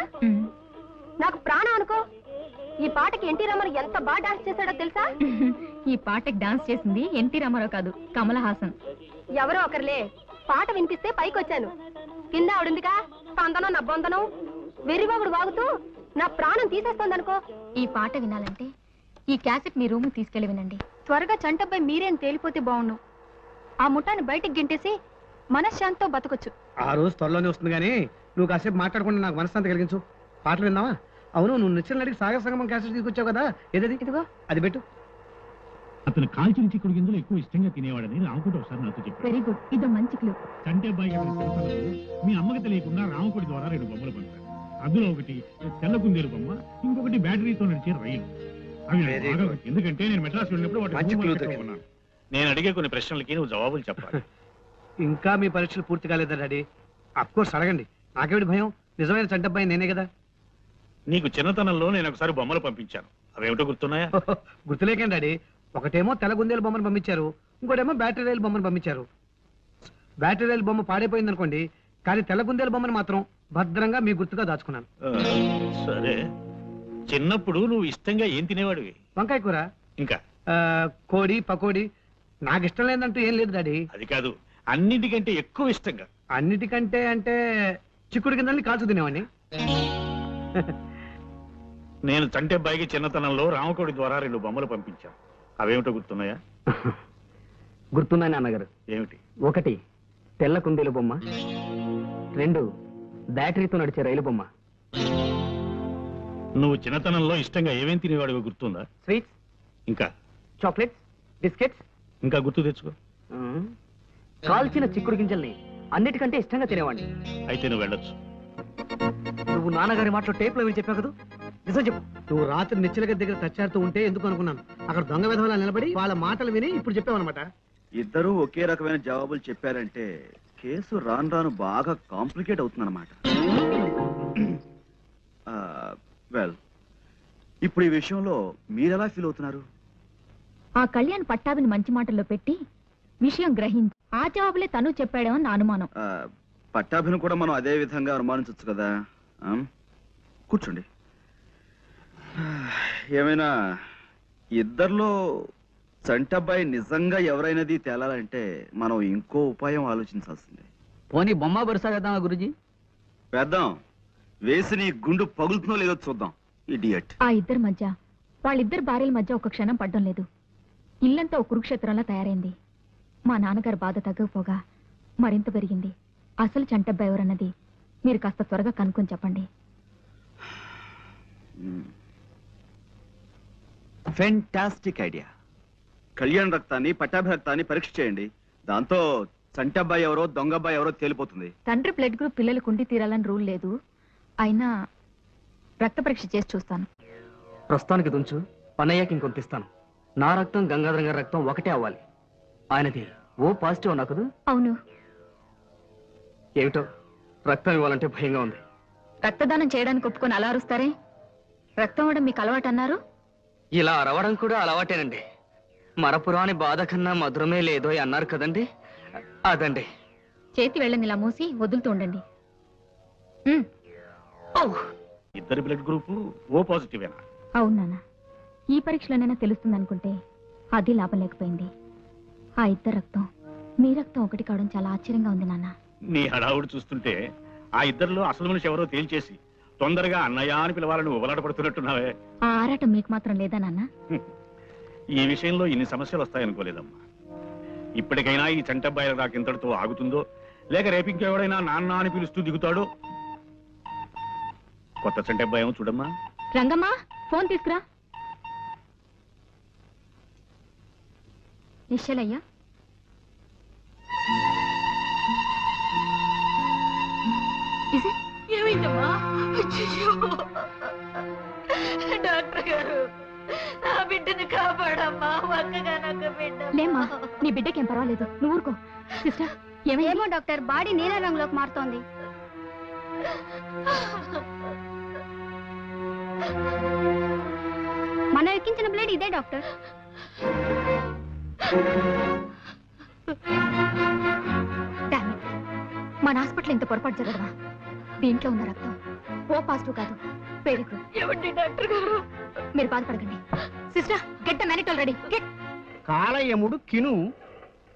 నాకు ప్రాణం అనుకో. ఈ పాటకి ఎన్టీ రామారావు ఎంత బాగా డాన్స్ చేశాడో తెలుసా? ఈ పాటకి డాన్స్ చేసింది ఎన్టీ రామారావు కాదు, కమల్ హాసన్. ఎవరో ఒకరులే. పాట వినిపిస్తే పైకి వచ్చాను. కింద ఆవిడుందిగా స్పందనం నబ్బందనం వెర్రిబాబుడు వాగుతూ నా ప్రాణం తీసేస్తోందనుకో. ఈ పాట వినాలంటే ఈ క్యాసెట్ మీ రూమ్ తీసుకెళ్లి వినండి. త్వరగా చంటబ్బాయి మీరేం తేలిపోతే బాగుండు. ఆ ముఠాన్ని బయటికి గింటేసి మనశ్శాంతితో బతకొచ్చు. ఆ రోజు త్వరలోనే వస్తుంది కానీ నువ్వు కాసేపు మాట్లాడకుండా నాకు మనశ్శాంతి కలిగించు. పాటలు విన్నావా? అవును, నువ్వు నచ్చిన అడిగి సాగర సంగమం క్యాసెట్ తీసుకొచ్చావు కదా, ఏదది? ఇదిగో అది పెట్టు. అతను కాల్చిన చిక్కుడు గింజలు ఎక్కువ ఇష్టంగా తినేవాడని రామకోటి ఒకసారి నాతో చెప్పాడు. వెరీ గుడ్, ఇదో మంచి క్లూ. సంటేబ్బాయి అతని చిన్నతనంలో మీ అమ్మకి తెలియకుండా రామకోటి ద్వారా 2 బొమ్మలు పంపాడు. అందులో ఒకటి తెల్ల కుందేలు బొమ్మ, ఇంకొకటి బ్యాటరీతో నడిచే రైలు. అవి నాకు బాగా గుర్తు, ఎందుకంటే నేను మెడ్రాస్ వెళ్ళినప్పుడు వాటిని మూర్ మార్కెట్ లో కొన్నాను. నేను అడిగే కొన్ని ప్రశ్నలకి నువ్వు జవాబులు చెప్పాలి. ఇంకా మీ పరీక్షలు పూర్తి కాలేదా డాడీ? అఫ్కోర్స్ అడగండి, నాకేమిటి భయం. నిజమైన చంటబ్బాయి నేనే కదా. నీకు చిన్నతనంలో నేను ఒకసారి బొమ్మలు పంపించాను, అవేమిటో గుర్తున్నాయా? గుర్తులేకండి డాడీ. ఒకటేమో తెల్లగుందేలు బొమ్మను పంపించారు, ఇంకోటేమో బ్యాటరీ రైలు బొమ్మను పంపించారు. బ్యాటరీ రైలు బొమ్మ పాడైపోయింది అనుకోండి, కానీ తెల్లగుందేలు బొమ్మను మాత్రం భద్రంగా మీ గుర్తుగా దాచుకున్నాను. సరే, చిన్నప్పుడు నువ్వు ఇష్టంగా ఏం తినేవాడివి? వంకాయ కూర, ఇంకా కోడి, పకోడి. నాకు ఇష్టం లేదంటూ ఏం లేదు డాడీ. అది కాదు, అన్నిటికంటే ఎక్కువ ఇష్టంగా. అన్నిటికంటే అంటే చిక్కుడు కిందని కాల్చు తినేవాడిని. నేను చంటేబ్బాయికి చిన్నతనంలో రామకోడి ద్వారా 2 బొమ్మలు పంపించాను, అవేమిటో గుర్తున్నాయా? గుర్తుందా నాన్నగారు? ఏమిటి? ఒకటి తెల్ల కుందేలు బొమ్మ, 2 బ్యాటరీతో నడిచే రైలు బొమ్మ. నువ్వు చిన్నతనంలో ఇష్టంగా ఏమేం తినేవాడివో గుర్తుందా? స్వీట్స్, ఇంకా చాక్లెట్స్, బిస్కెట్స్. ఇంకా గుర్తు తెచ్చుకో. కాల్చిన చిక్కుడు గింజల్ని అన్నిటికంటే ఇష్టంగా తినేవాడిని. అయితే నువ్వు వెళ్ళొచ్చు. నువ్వు నాన్నగారి మాటలో టేప్ లో విని చెప్పావు కదా, నిజం చెప్పు. నువ్వు రాత్రి నిచ్చెల గది దగ్గర తచ్చారుతూ ఉంటే ఎందుకు అనుకున్నాను. అక్కడ దొంగ విధవలా నిలబడి వాళ్ళ మాటలు విని ఇప్పుడు చెప్పావన్నమాట. ఇద్దరూ ఒకే రకమైన జవాబులు చెప్పారంటే కేసు రాను రాను బాగా కాంప్లికేట్ అవుతుందన్నమాట. వెల్, ఇప్పుడు ఈ విషయంలో మీరెలా ఫీల్ అవుతున్నారు? ఆ కళ్యాణ్ పట్టాభిని మంచి మాటల్లో పెట్టి విషయం గ్రహించి ఆ జవాబులే తను చెప్పాడేమో నా అనుమానం. పట్టాభిని కూడా మనం అదే విధంగా అనుమానించవచ్చు కదా. కూర్చోండి. ఏమైనా ఇద్దరిలో చంటబ్బాయి నిజంగా ఎవరైనది తేలాలంటే మనం ఇంకో ఉపాయం ఆలోచించాల్సిందే. పోనీ బొమ్మ బరుసా వేద్దామా గురుజీ? వేద్దాం. వేసి నీ గుండు పగులుతుందో లేదో చూద్దాం. ఇడియట్. ఆ ఇద్దరి మధ్య, వాళ్ళిద్దరు భార్యల మధ్య ఒక క్షణం పడ్డం లేదు. ఇల్లంతా ఒక కురుక్షేత్రంలా తయారైంది. మా నాన్నగారు బాధ తగ్గకపోగా మరింత పెరిగింది. అసలు చంటబ్బాయి ఎవరన్నది మీరు కాస్త త్వరగా కనుక్కొని చెప్పండి. Fantastic idea. కళ్యాణ్ రక్తాన్ని, పట్టాభి రక్తాన్ని పరీక్ష చేయండి. దాంతో చంటబ్బాయి ఎవరో దొంగబ్బాయి ఎవరో తేలిపోతుంది. తండ్రి బ్లడ్ గ్రూప్ పిల్లలకు ఉండి తీరాలని రూల్ లేదు. అయినా రక్త పరీక్ష చేసి చూస్తాను. ప్రస్తుతానికి దుంచు, పనయ్యాకి ఇంకొంత ఇస్తాను. నా రక్తం గంగాధరం గారి రక్తం ఒకటే అవ్వాలి. ఆయనది ఓ పాజిటివ్ అన్నా కదా? అవును. ఏమిటో రక్తం ఇవ్వాలంటే భయంగా ఉంది. రక్తదానం చేయడానికి ఒప్పుకొని అలా అరుస్తారే? రక్తం ఇవ్వడం మీకు అలవాటు అన్నారు. ఇలా అరవడం కూడా అలవాటేనండి. మరపురాని బాధ కన్నా మధురమే లేదో అన్నారు కదండి, అదండి. చేతి వెళ్ళని ఇలా మూసి వదులుతూ ఉండండి. ఇద్దరి బ్లడ్ గ్రూప్ ఓ పాజిటివేనా? అవును నాన్న. ఈ పరీక్షలోనైనా తెలుస్తుంది అనుకుంటే అది లాభం లేకపోయింది. ఆ ఇద్దరు రక్తం మీ రక్తం ఒకటి కావడం చాలా ఆశ్చర్యంగా ఉంది నాన్న. నీ హడావుడు చూస్తుంటే ఆ ఇద్దరిలో అసలు మనిషి ఎవరో తేల్చేసి తొందరగా అన్నయ్య అని పిలవాలని ఉబలాటపడుతున్నట్టున్నావే. ఆ ఆరాటం మీకు మాత్రం లేదా నాన్న? ఈ విషయంలో ఇన్ని సమస్యలు వస్తాయనుకోలేదమ్మా. ఇప్పటికైనా ఈ చంటబ్బాయిల రాకింతటితో ఆగుతుందో, లేక రేపు ఇంకెవడైనా నాన్న అని పిలుస్తూ దిగుతాడో. కొత్త చంటబ్బాయేమో చూడమ్మా. రంగమ్మా, ఫోన్ తీసుకురా. నిశ్చలయ్యా, ఏమైందమ్మా? డాక్టర్ గారు, నా బిడ్డను కాపాడమ్మా. ఒక్కగానొక్క బిడ్డ. లేమ్మా, నీ బిడ్డకేం పర్వాలేదు, నువ్వు ఊరుకో. సిస్టర్, ఏమో డాక్టర్, బాడీ నీల రంగులోకి మారుతోంది. మనం ఎక్కించిన బ్లేడ్ ఇదే డాక్టర్. మన హాస్పిటల్ ఇంత పొరపాటు జరగదా? దీంట్లో ఉన్న రక్తం ఓ పాజిటివ్ కాదు, వెరీ గుడ్. ఏమండి డాక్టర్ గారు? మీరు బాధపడకండి. Sister, get the mannitol ready. Get. కాలయముడు కిను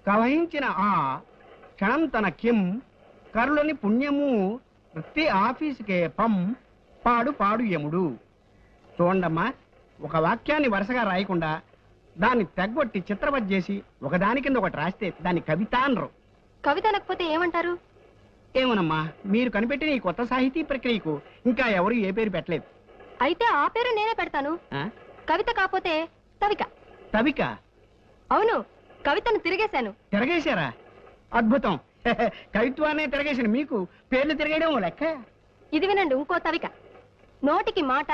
కవహించిన ఆ క్షణం తన కిం కరులని పుణ్యము వృత్తి ఆఫీసుకే పం పాడు పాడు యముడు. చూడండమ్మా, ఒక వాక్యాన్ని వరుసగా రాయకుండా దాన్ని తెగ్గొట్టి చిత్రవత్ చేసి ఒకదాని కింద ఒకటి రాస్తే దాన్ని కవిత అనరు. కవిత అనకపోతే ఏమంటారు? ఏమోనమ్మా, మీరు కనిపెట్టిన ఈ కొత్త సాహితీ ప్రక్రియకు ఇంకా ఎవరు ఏ పేరు పెట్టలేదు. అయితే ఆ పేరు నేనే పెడతాను. ఆ? కవిత కాకపోతే తవిక. తవిక? అవును, కవితను తిరిగేశాను. తిరగేశారా? అద్భుతం. కవిత్వాన్ని తిరగేసిన మీకు పేర్లు తిరగడం లెక్క. ఇది వినండి, ఇంకో తవిక. నోటికి మాట,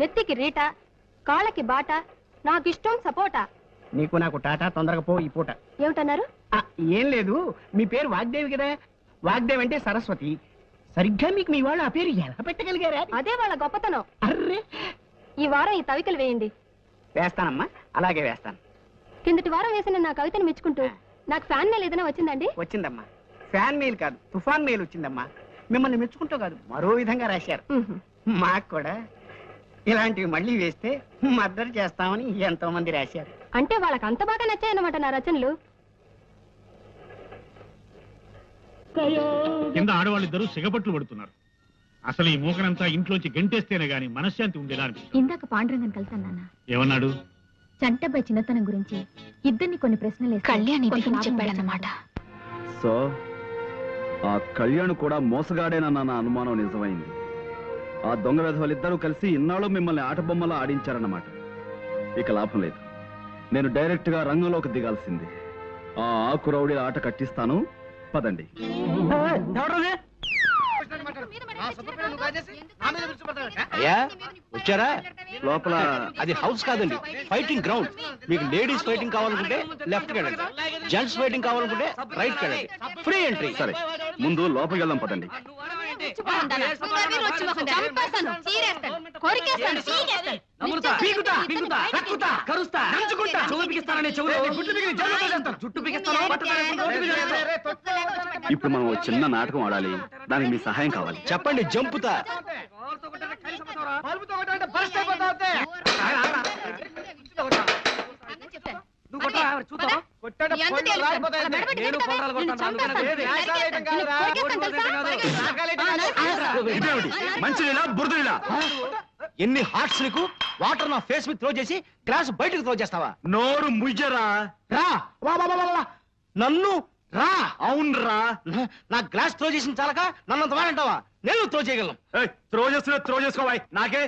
నెత్తికి రీట, కాళ్ళకి బాట, నాకిష్టం సపోటా. నీకు నాకు టాటా, తొందరగా పో ఈ పూట. ఏమిటన్నారు? ఏం లేదు, మీ పేరు వాగ్దేవి కదా. వాగ్దేవి అంటే సరస్వతి. సరిగ్గా మీకు మీ వాళ్ళు ఆ పేరు ఎలా పెట్టగలిగారా? అదే వాళ్ళ గొప్పతనం. అర్రే, ఈ వారం ఈ తవికలు వేయండి. వేస్తానమ్మా, అలాగే వేస్తాను. కిందటి వారం వేసిన నా కవితను మెచ్చుకుంటూ నాకు ఫ్యాన్ మెయిల్ ఏదైనా వచ్చిందండి? వచ్చిందమ్మా. ఫ్యాన్ మెయిల్ కాదు, తుఫాన్ మెయిల్ వచ్చిందమ్మా. మిమ్మల్ని మెచ్చుకుంటూ కాదు, మరో విధంగా రాశారు. మాకు కూడా ఇలాంటివి మళ్ళీ వేస్తే మద్దతు చేస్తామని ఎంతో మంది రాశారు. అంటే వాళ్ళకి అంత బాగా నచ్చాయన్నమాట నా రచనలు. కింద ఆడవాళ్ళిద్దరూ సిగపట్లు పడుతున్నారు. అసలు ఈ మూకనంతా ఇంట్లోంచి గంటేస్తేనే గాని మనశ్శాంతి ఉండేదా అనిపిస్తుంది. ఇందాక పాండురంగన్ కలిసాను నాన్న. ఏమన్నాడు? చంటబ్బాయి చిన్నతనం గురించి ఇద్దరిని కొన్ని ప్రశ్నలు కళ్యాణి చెప్పాడన్నమాట. సో ఆ కళ్యాణ్ కూడా మోసగాడేనన్న నా అనుమానం నిజమైంది. ఆ దొంగ వెధవలిద్దరూ కలిసి ఇన్నాళ్ళు మిమ్మల్ని ఆటబొమ్మలా ఆడించారన్నమాట. ఇక లాభం లేదు, నేను డైరెక్ట్ గా రంగంలోకి దిగాల్సింది. ఆ ఆకురౌడి ఆట కట్టిస్తాను, పదండి. అయ్యా వచ్చారా? లోపల అది హౌస్ కాదండి, ఫైటింగ్ గ్రౌండ్. మీకు లేడీస్ ఫైటింగ్ కావాలనుకుంటే లెఫ్ట్ వెళ్ళండి, జెంట్స్ ఫైటింగ్ కావాలనుకుంటే రైట్ వెళ్ళండి. Free entry. సరే, ముందు లోపలికి వెళ్దాం, పదండి. ఇప్పుడు మనం ఒక చిన్న నాటకం ఆడాలి, దానికి మీ సహాయం కావాలి. చెప్పండి, జంపుతా. మంచినీళ్ళ బురదీలా? ఎన్ని హార్ట్స్ నీకు? వాటర్ నా ఫేస్ మీద త్రో చేసి గ్లాస్ బయటకు త్రో చేస్తావా? నోరు ముయ్యరా. రా నన్ను రా. అవునరా, నా గ్లాస్ త్రో చేసిన చాలక నన్నంత వాడంటావా? నేను త్రో చేయగలను. త్రో చేస్తున్నా త్రో చేసుకోవాలి. నాకే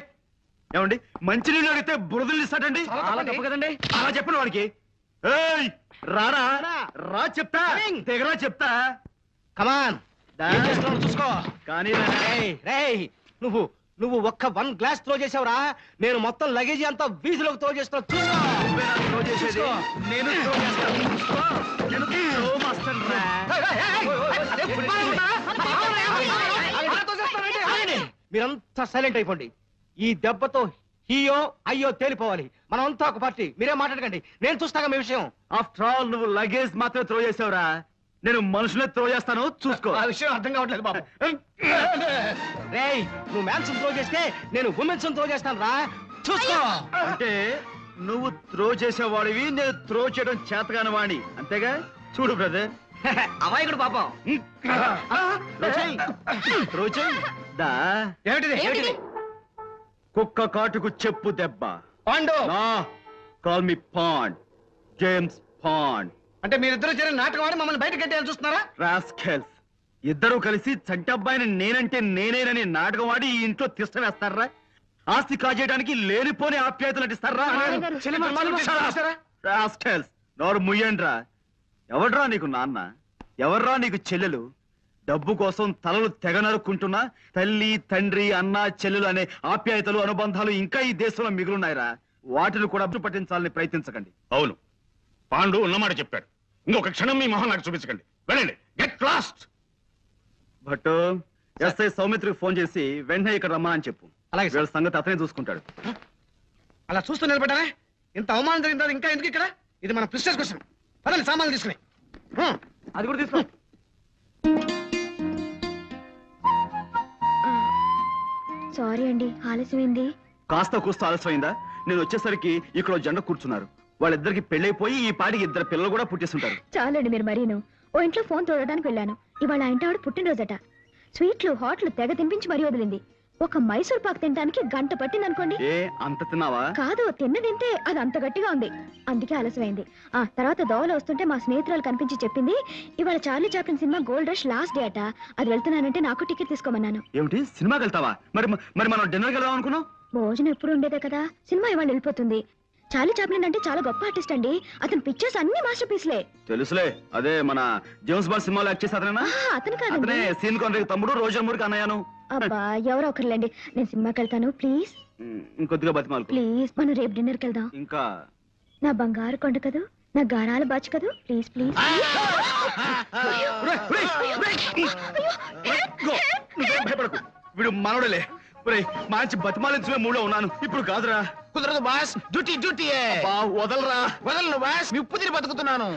ఏమండి, మంచినీళ్ళు అడిగితే బురదలు ఇస్తాడండి. చాలా తప్పు కదండి. అలా చెప్పిన వాడికి. ఏయ్ రారా, రా చెప్తా, దిగరా చెప్తా. కమాన్, చూసుకో. కానీ నువ్వు నువ్వు ఒక్క 1 గ్లాస్ త్రో చేసావురా, నేను మొత్తం లగేజీ అంతా వీధిలోకి త్రో చేస్తున్నా. చూసుకో. నేను throw చేస్తాను. చూసుకో. నేను throw master రా. మీరంతా సైలెంట్ అయిపోండి. ఈ దెబ్బతో హీయో అయ్యో తేలిపోవాలి. మనం అంతా ఒక పార్టీ. మీరేం మాట్లాడకండి, నేను చూస్తాగా మీ విషయం. ఆఫ్టర్ ఆల్ నువ్వు లగేజ్ మాత్రమే త్రో చేసావురా, నేను మనుషులే త్రో చేస్తాను. చూసుకో. ఆ విషయం అర్థం కావట్లేదు బాబు. రేయ్, నువ్వు మ్యాన్స్ త్రో చేస్తే నేను ఉమెన్స్ త్రో చేస్తాను రా. చూసుకో. అంటే నువ్వు త్రో చేసేవాడివి, నేను త్రో చేయడం చేతగాని వాణి, అంతేగా? చూడు బ్రదర్, అమాయకుడు పాపం. త్రో చేయి. దా. ఏమిటిది? కుక్క కాటుకు చెప్పు దెబ్బ. Pandu. Call me Pond, James Pond. అంటే మీరిద్దరు చేరిన నాటకం ఆడి మమ్మల్ని బయట కట్టేయాలని చూస్తున్నారా? రాస్కెల్స్, ఇద్దరు కలిసి చంటబ్బాయిని నేనంటే నేనేనని నాటకం ఆడి ఈ ఇంట్లో తిష్ట వేస్తారా? ఆస్తి కాజేయడానికి లేనిపోని ఆప్యాయతలు నటిస్తారా? రాస్కెల్స్, నోరు ముయ్యండ్రా. ఎవడ్రా నీకు నాన్న? ఎవర్రా నీకు చెల్లెలు? డబ్బు కోసం తలలు తెగ నరుక్కుంటున్నా తల్లి, తండ్రి, అన్న, చెల్లెలు అనే ఆప్యాయతలు, అనుబంధాలు ఇంకా ఈ దేశంలో మిగులున్నాయిరా. వాటిని కూడా పట్టించాలని ప్రయత్నించకండి. అవును, పాండు ఉన్నమాట చెప్పాడు. ఇంకొక క్షణం మీ మొహం నాకు చూపించకండి. వెళ్ళండి, గెట్ లాస్ట్. బట్ ఎస్ఐ సౌమిత్రికి ఫోన్ చేసి వెంటనే ఇక్కడ రమ్మని చెప్పు. అలాగే వీళ్ళ సంగతి అతనే చూసుకుంటాడు. అలా చూస్తూ నిలబడ్డానే. ఇంత అవమానం జరిగిన తర్వాత ఇంకా ఎందుకు ఇక్కడ? ఇది మన ప్రిస్టేజ్ క్వశ్చన్. పదండి, సామాన్లు తీసుకుని. అది కూడా తీసుకో. సారీ అండి, ఆలస్యమైంది. కాస్త కూస్త ఆలస్యమైందా? నేను వచ్చేసరికి ఇక్కడ జెండా కూర్చున్నారు. వాళ్ళిద్దరికి పెళ్ళైపోయి ఈ పాటికి 2 పిల్లలు కూడా పుట్టేస్తుంటారు. చాలండి మీరు మరీను. ఓ ఇంట్లో ఫోన్ తోడడానికి వెళ్ళాను. ఇవాళ ఆ ఇంటి ఆవిడ పుట్టినరోజట. స్వీట్లు, హాట్లు తెగ తినిపించి మరీ వదిలింది. ఒక మైసూర్ పాక్ తినడానికి 1 గంట పట్టింది అనుకోండి. ఏ అంత తిన్నావా? కాదు, తిన్నదింతే, అది అంత గట్టిగా ఉంది. అందుకే ఆలస్యమైంది. ఆ తర్వాత దోవలో వస్తుంటే మా స్నేహితురాలు కనిపించి చెప్పింది, ఇవాళ Charlie Chaplin cinema gold rush last day అట. అది వెళ్తున్నానంటే నాకు టికెట్ తీసుకోమన్నాను. ఏమిటి, సినిమాకి వెళ్తావా? మరి మనం డిన్నర్కి వెళ్దాం అనుకున్నాం. భోజనం ఎప్పుడు ఉండేదే కదా, సినిమా ఇవాళ వెళ్ళిపోతుంది. చార్లీ చాప్లిన్ అంటే చాలా గొప్ప ఆర్టిస్ట్ అండి. అతని పిక్చర్స్ అన్ని మాస్టర్ పీస్లే. తెలుసులే, అదే మన జేమ్స్ బాండ్ సినిమాలో యాక్ట్ చేసి అతనేనా? అతను కాదండి, సీన్ కొనరికి తమ్ముడు, రోజర్ మూరికి అన్నయ్యను. అబ్బా ఎవరో ఒకరులేండి. నేను సినిమాకి వెళ్తాను, ప్లీజ్ ఇంకొద్దిగా బతిమాలు. ప్లీజ్, మనం రేపు డిన్నర్కి వెళ్దాం. ఇంకా నా బంగారు కొండ కదూ, నా గారాల బాచు కదూ, ప్లీజ్ ప్లీజ్. భయపడకు, వీడు మనోడలే. మంచి బతిమాలించే మూడో ఉన్నాను. ఇప్పుడు కాదురా. కుదరదు బాస్, డ్యూటీ. వదలరా. వదలను బాస్, మీ ఉప్పు తిని బతుకుతున్నాను.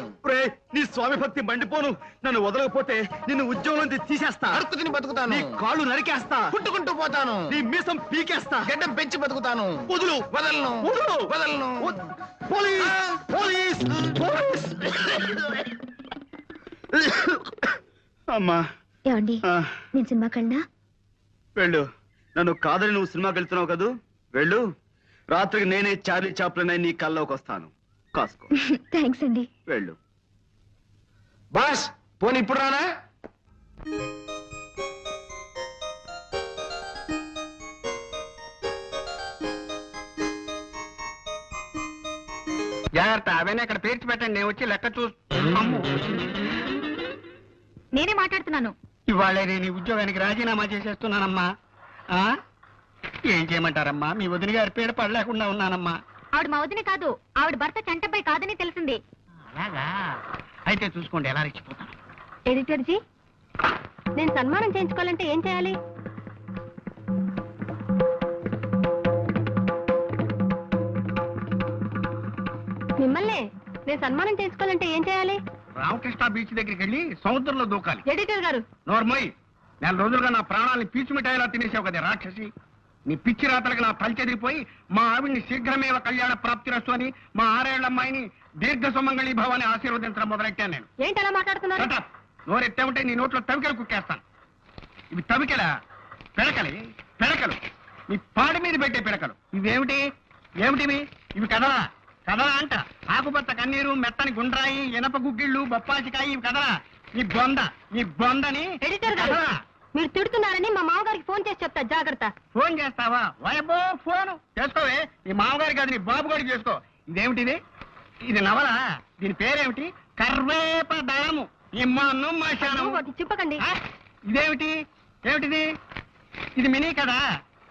నీ స్వామి భక్తి మండిపోను. నన్ను వదలకపోతే నిన్ను ఉద్యోగం నుంచి తీసేస్తా. అడుక్కు తిని బతుకుతాను. నీ కాళ్ళు నరికేస్తా. పుట్టుకుంటూ పోతాను. నీ మీసం పీకేస్తా. గడ్డం పెంచి బతుకుతాను. వదులు. వదలను. పోలీస్. అమ్మా, ఏమండి, నేను సినిమాకి వెళ్ళినా? వెళ్ళు. నన్ను కాదని నువ్వు సినిమాకి వెళ్తున్నావు కదూ, వెళ్ళు. రాత్రికి నేనే చార్లీ చాప్లిన్ నీ కల్లోకి వస్తాను. కాసుకో. థ్యాంక్స్ అండి. వెళ్ళు. బాస్, పోనీ ఇప్పుడు రానా? జాగ్రత్త, అవన్నీ అక్కడ పేర్చి పెట్టండి, నేను వచ్చి లెక్క నేనే మాట్లాడుతున్నాను. ఇవాళ నేను ఈ ఉద్యోగానికి రాజీనామా చేసేస్తున్నానమ్మా. ఏం చేయమంటారమ్మా, మీ వదిన గారి పేరు పడలేకుండా ఉన్నానమ్మా. ఆవిడ మా వదిన కాదు, ఆవిడ భర్త చంటపై కాదని తెలిసింది. అలాగా అయితే చూసుకోండి ఎలా రెచ్చిపోతాను. ఎడిటర్ జీ, నేను సన్మానం చేయించుకోవాలంటే ఏం చేయాలి? మిమ్మల్ని నేను సన్మానం చేయించుకోవాలంటే ఏం చేయాలి? రామకృష్ణ బీచ్ దగ్గరికి వెళ్ళి సముద్రంలో దూకాలి. ఎడిటర్ గారు, నోర్మోయ్, 4 రోజులుగా నా ప్రాణాన్ని పీచు మిఠాయిలా తినేసావు కదా రాక్షసి. నీ పిచ్చి రాతలకు నా పలిచెదిరిపోయి మా ఆవిడ్ని శీఘ్రమేవ కళ్యాణ ప్రాప్తిరస్తు అని, మా 6 ఏళ్ల అమ్మాయిని దీర్ఘ సుమంగళి భవాన్ని ఆశీర్వదించడం మొదలెట్టాను నేను. ఏంటి అలా మాట్లాడుతున్నారు? నోరెత్తే ఉంటే నీ నోట్లో తవికలు కుక్కేస్తాను. ఇవి తవికలా? పెడకలు. నీ పాడి మీద పెట్టే పిడకలు. ఏమిటివి? ఇవి కదలా అంట. ఆకుపచ్చ కన్నీరు, మెత్తని గుండ్రాయి, ఇనప గుగ్గిళ్ళు, బొప్పాసికాయి, ఇవి కదలా. నీ బొందని. ఎడిటర్ గారు, మీరు తిడుతున్నారని మా మామగారికి ఫోన్ చేసి చెప్తా, జాగ్రత్త. ఫోన్ చేస్తావా? వాయబ్బో, ఫోన్ చేసుకోవే. నీ మామగారికి కాదు, నీ బాబు గారికి చేసుకో. ఇదేమిటిది? ఇది నవల. దీని పేరేమిటి? కర్వేపదళము. చెప్పకండి. ఇదేమిటిది? ఇది మినీ కదా.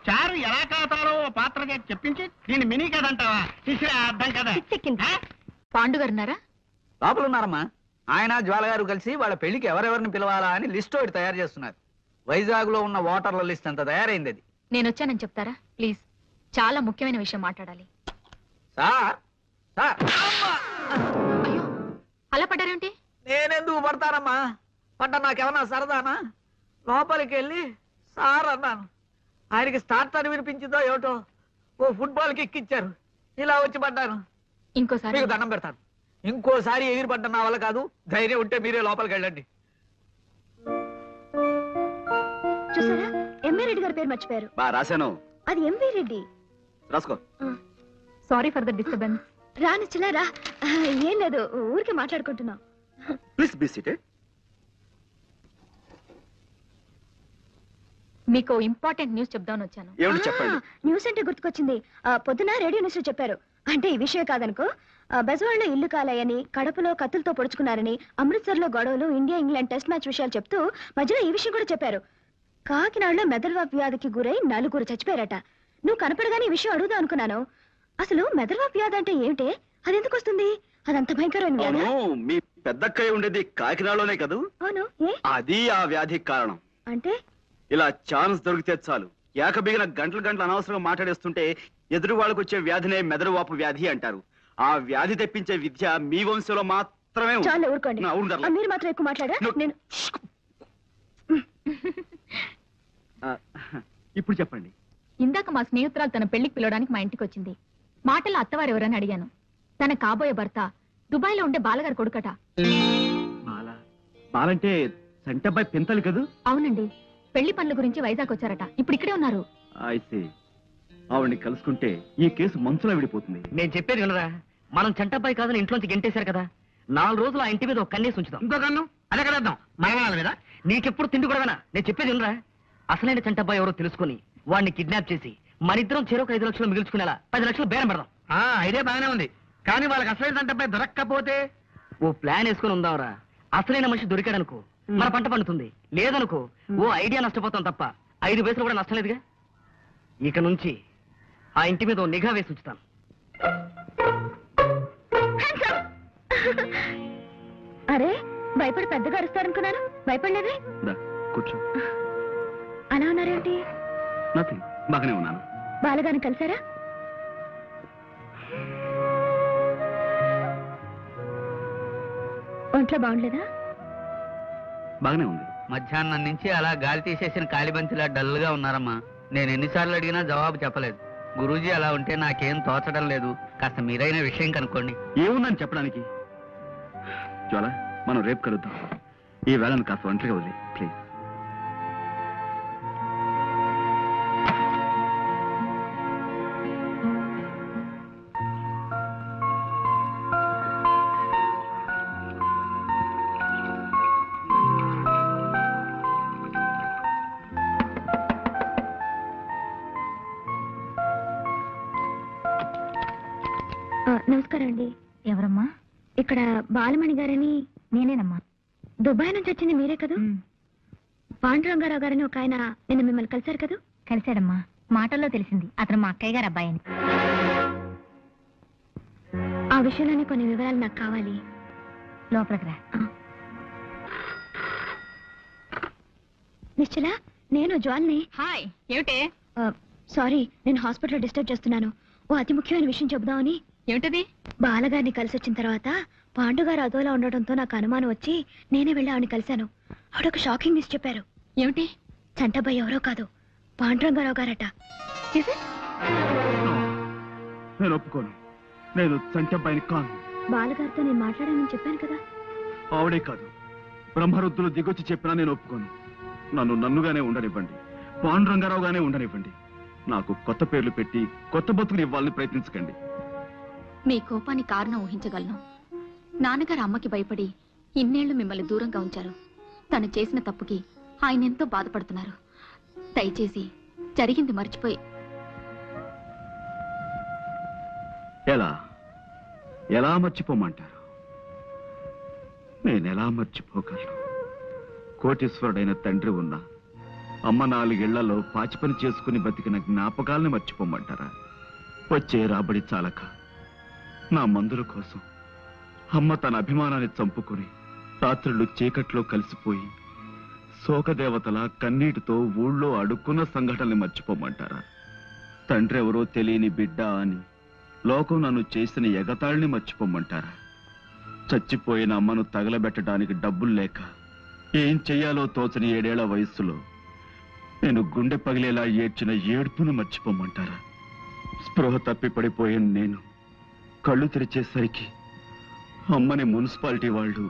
చారు ఎలా కాతారో పాత్ర చేసి చెప్పించి దీన్ని మినీ కదంటావా తీసిరా అర్థం కదా పాండు గారు ఉన్నారా? లోపల ఉన్నారమ్మా. ఆయన జ్వాల గారు కలిసి వాళ్ళ పెళ్లికి ఎవరెవరిని పిలవాలా అని లిస్ట్ ఒకటి తయారు చేస్తున్నారు. వైజాగ్ లో ఉన్న ఓటర్ల లిస్ట్ అంతా తయారైంది. అది నేను వచ్చానని చెప్తారా ప్లీజ్? చాలా ముఖ్యమైన విషయం మాట్లాడాలి. సార్ సార్ అయ్యో, అలా పడ్డారేంటి? నేనెందుకు పడతానమ్మా? పడ్డ నాకేమన్నా సరదానా? లోపలికి వెళ్ళి సార్ అన్నాను. ఆయనకి స్టార్ట్ అని వినిపించిందో ఏమిటో ఓ ఫుట్బాల్ కి ఎక్కిచ్చారు. ఇలా వచ్చి పడ్డాను. ఇంకోసారి మీకు దండం పెడతాను. ఇంకోసారి ఎగిరి పడ్డ నా వల్ల కాదు. ధైర్యం ఉంటే మీరే లోపలికి వెళ్ళండి. చూసారా, ఎంవీ రెడ్డి గారి పేరు మర్చిపోయారు. బా రాశాను, అది ఎంవీ రెడ్డి. రాసుకో. Sorry for the disturbance. రానిచ్చిలా రా. ఏం లేదు, ఊరికే మాట్లాడుకుంటున్నాం. Please be seated. మీకు ఇంపార్టెంట్ న్యూస్ చెప్దామని వచ్చాను. ఏమిటి చెప్పండి. న్యూస్ అంటే గుర్తుకొచ్చింది. పొద్దున రేడియో న్యూస్ లో చెప్పారు. అంటే ఈ విషయం కాదనుకో. బెజవాడలో ఇల్లు కాలాయని, కడపలో కత్తులతో పొడుచుకున్నారని, అమృత్సర్ లో గొడవలు, ఇండియా ఇంగ్లాండ్ టెస్ట్ మ్యాచ్ విషయాలు చెప్తూ మధ్యలో ఈ విషయం కూడా చెప్పారు. కాకినాడలో మెదడువాపు వ్యాధికి గురై 4 చచ్చిపోయారట. నువ్వు కనపడగానే ఈ విషయం అడుగుదాం అనుకున్నాను. అసలు మెదడువాపు వ్యాధి అంటే ఏమిటే? అది ఎందుకు వస్తుంది? అదంత భయంకరమైన వ్యాధి? మీ పెద్దక్కయ్య ఉండేది కాకినాడలోనే కదూ? అవును. ఏ అది ఆ వ్యాధికి కారణం. అంటే ఇలా ఛాన్స్ దొరికితే చాలు ఏకబిగిన గంటలు అనవసరంగా మాట్లాడేస్తుంటే ఎదురు వాళ్ళకు వచ్చే వ్యాధినే మెదడు వాపు వ్యాధి అంటారు. ఆ వ్యాధి తెప్పించే విద్య మీ వంశంలో మాత్రమే ఉంది. చాలు ఊరుకోండి. అవును ధర్మ. మీరు మాత్రం ఎక్కువ మాట్లాడా? నేను ఇప్పుడు చెప్పండి. ఇందాక మా స్నేహితురాలు తన పెళ్లికి పిలవడానికి మా ఇంటికి వచ్చింది. మాటల్లో అత్తవారు ఎవరని అడిగాను. తన కాబోయే భర్త దుబాయ్ లో ఉండే బాలగారు కొడుకట. బాలంటే సంటబ్బాయి పింతలు కదూ? అవునండి, పెళ్లి పనుల గురించి వైజాగ్ వచ్చారట. ఇప్పుడు ఇక్కడే ఉన్నారు. అయితే ఆవిడ్ని కలుసుకుంటే ఈ కేసు మనసులో విడిపోతుంది. నేను చెప్పేది వినరా? మనం చంటబ్బాయి కాదని ఇంట్లోంచి గెంటేశారు కదా. 4 రోజులు ఆ ఇంటి మీద ఒక కన్నేసి ఉంచుదాం. ఇంకో కన్ను అదే కదేద్దాం. మగవాళ్ళ మీద నీకెప్పుడు తిండి కూడా వినా? నేను చెప్పేది వినరా? అసలైన చంటబ్బాయి ఎవరో తెలుసుకుని వాడిని కిడ్నాప్ చేసి మనిద్దరం చెరొక 5 లక్షలు మిగుల్చుకునేలా 10 లక్షలు బేరం పెడదాం. ఇదే బాగానే ఉంది. కానీ వాళ్ళకి అసలు అంటే దొరక్కపోతే ఓ ప్లాన్ వేసుకుని ఉందాంరా. అసలైన మనిషి దొరికాడనుకో మన పంట పండుతుంది. లేదనుకో ఓ ఐడియా నష్టపోతాం తప్ప 5 పైసలు కూడా నష్టం లేదుగా. ఇక నుంచి ఆ ఇంటి మీద ఓ నిఘా వేసి ఉంచుతాను. అరే, భయపడి పెద్దగా అరుస్తారనుకున్నాను. భయపడలేదే? కూర్చో. అలా ఉన్నారేంటి? నథింగ్, బాగానే ఉన్నాను. బాలగారిని కలిసారా? ఒంట్లో బాగుండలేదా? బాగానే ఉంది. మధ్యాహ్నం నుంచి అలా గాలి తీసేసిన కాలిబంతిలా డల్ గా ఉన్నారమ్మా. నేను ఎన్నిసార్లు అడిగినా జవాబు చెప్పలేదు. గురూజీ అలా ఉంటే నాకేం తోచడం లేదు. కాస్త మీరైన విషయం కనుక్కోండి. ఏముందని చెప్పడానికి? జ్వాల, మనం రేపు కలుద్దాం. ఈ వేళను కాస్త ఒంటరిగా వదిలే ప్లీజ్. నమస్కారం అండి. ఎవరమ్మా? ఇక్కడ బాలమణి గారని. నేనేనమ్మా. దుబాయ్ నుంచి వచ్చింది మీరే కదా? పాండురంగారావు గారని ఒక ఆయన నిన్న మిమ్మల్ని కలిశారు కదా? కలిశాడమ్మా. మాటల్లో తెలిసింది అతను మా అక్కయ్య గారు అబ్బాయి అని. ఆ విషయంలోనే కొన్ని వివరాలు నాకు కావాలి. లోపలికి రా. నిశ్చల, నేను జ్వాల్ని. హాయ్. ఏమిటే? సారీ, నేను హాస్పిటల్లో డిస్టర్బ్ చేస్తున్నాను. ఓ అతి ముఖ్యమైన విషయం చెబుదామని. ఏమిటది? బాలగారిని కలిసి వచ్చిన తర్వాత పాండుగారు అదోలా ఉండటంతో నాకు అనుమానం వచ్చి నేనే వెళ్ళి ఆవిడని కలిశాను. ఆవిడొక షాకింగ్ న్యూస్ చెప్పారు. ఏమిటి? చంటబ్బాయి ఎవరో కాదు, పాండురంగారావు గారట. నేను ఒప్పుకోను. నేను చంటబ్బాయిని కాను. బాలగారితో నేను మాట్లాడానని చెప్పాను కదా. ఆవిడే కాదు, బ్రహ్మరుద్దులు దిగొచ్చి చెప్పినా నేను ఒప్పుకోను. నన్నుగానే ఉండనివ్వండి, పాండురంగారావుగానే ఉండనివ్వండి. నాకు కొత్త పేర్లు పెట్టి కొత్త బతుకుని ఇవ్వాలని ప్రయత్నించకండి. మీ కోపానికి కారణం ఊహించగలను. నాన్నగారు అమ్మకి భయపడి ఇన్నేళ్లు మిమ్మల్ని దూరంగా ఉంచారు. తను చేసిన తప్పుకి ఆయన ఎంతో బాధపడుతున్నారు. దయచేసి జరిగింది మర్చిపోయి. ఎలా మర్చిపోమంటారు? నేనెలా మర్చిపోగలను? కోటీశ్వరుడైన తండ్రి ఉన్నా అమ్మ 4 ఏళ్లలో పాచి పని చేసుకుని బతికిన జ్ఞాపకాల్ని మర్చిపోమంటారా? వచ్చే రాబడి చాలక నా మందుల కోసం అమ్మ తన అభిమానాన్ని చంపుకొని రాత్రులు చీకట్లో కలిసిపోయి శోకదేవతల కన్నీటితో ఊళ్ళో అడుక్కున్న సంఘటనల్ని మర్చిపోమంటారా? తండ్రి ఎవరో తెలియని బిడ్డ అని లోకం నన్ను చేసిన ఎగతాళిని మర్చిపోమంటారా? చచ్చిపోయిన అమ్మను తగలబెట్టడానికి డబ్బులు లేక ఏం చెయ్యాలో తోచని 7 ఏళ్ల వయస్సులో నేను గుండె పగిలేలా ఏడ్చిన ఏడుపును మర్చిపోమంటారా? స్పృహ తప్పి పడిపోయిన నేను కళ్ళు తెరిచేసరికి అమ్మని మున్సిపాలిటీ వాళ్ళు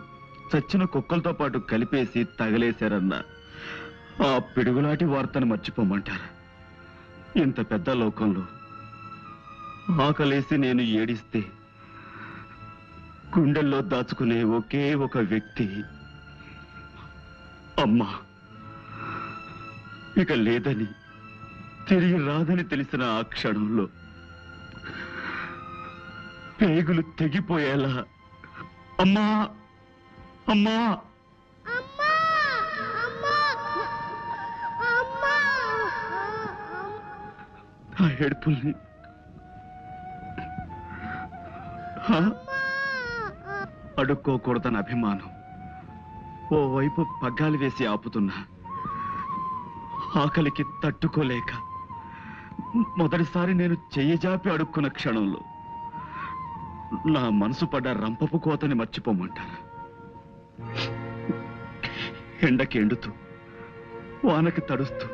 చచ్చిన కుక్కలతో పాటు కలిపేసి తగలేశారన్న ఆ పిడుగులాంటి వార్తను మర్చిపోమంటారా? ఇంత పెద్ద లోకంలో ఆకలేసి నేను ఏడిస్తే గుండెల్లో దాచుకునే ఒకే ఒక వ్యక్తి అమ్మా ఇక లేదని, తిరిగి రాదని తెలిసిన ఆ క్షణంలో పేగులు తెగిపోయేలా అమ్మా అమ్మా ఆ ఏడుపుల్ని అడుక్కోకూడదని అభిమానం ఓవైపు పగ్గాలు వేసి ఆపుతున్నా ఆకలికి తట్టుకోలేక మొదటిసారి నేను చెయ్యజాపి అడుక్కున్న క్షణంలో నా మనసు పడ్డ రంపపు కోతని మర్చిపోమంటారా? ఎండకి ఎండుతూ వానకి తడుస్తూ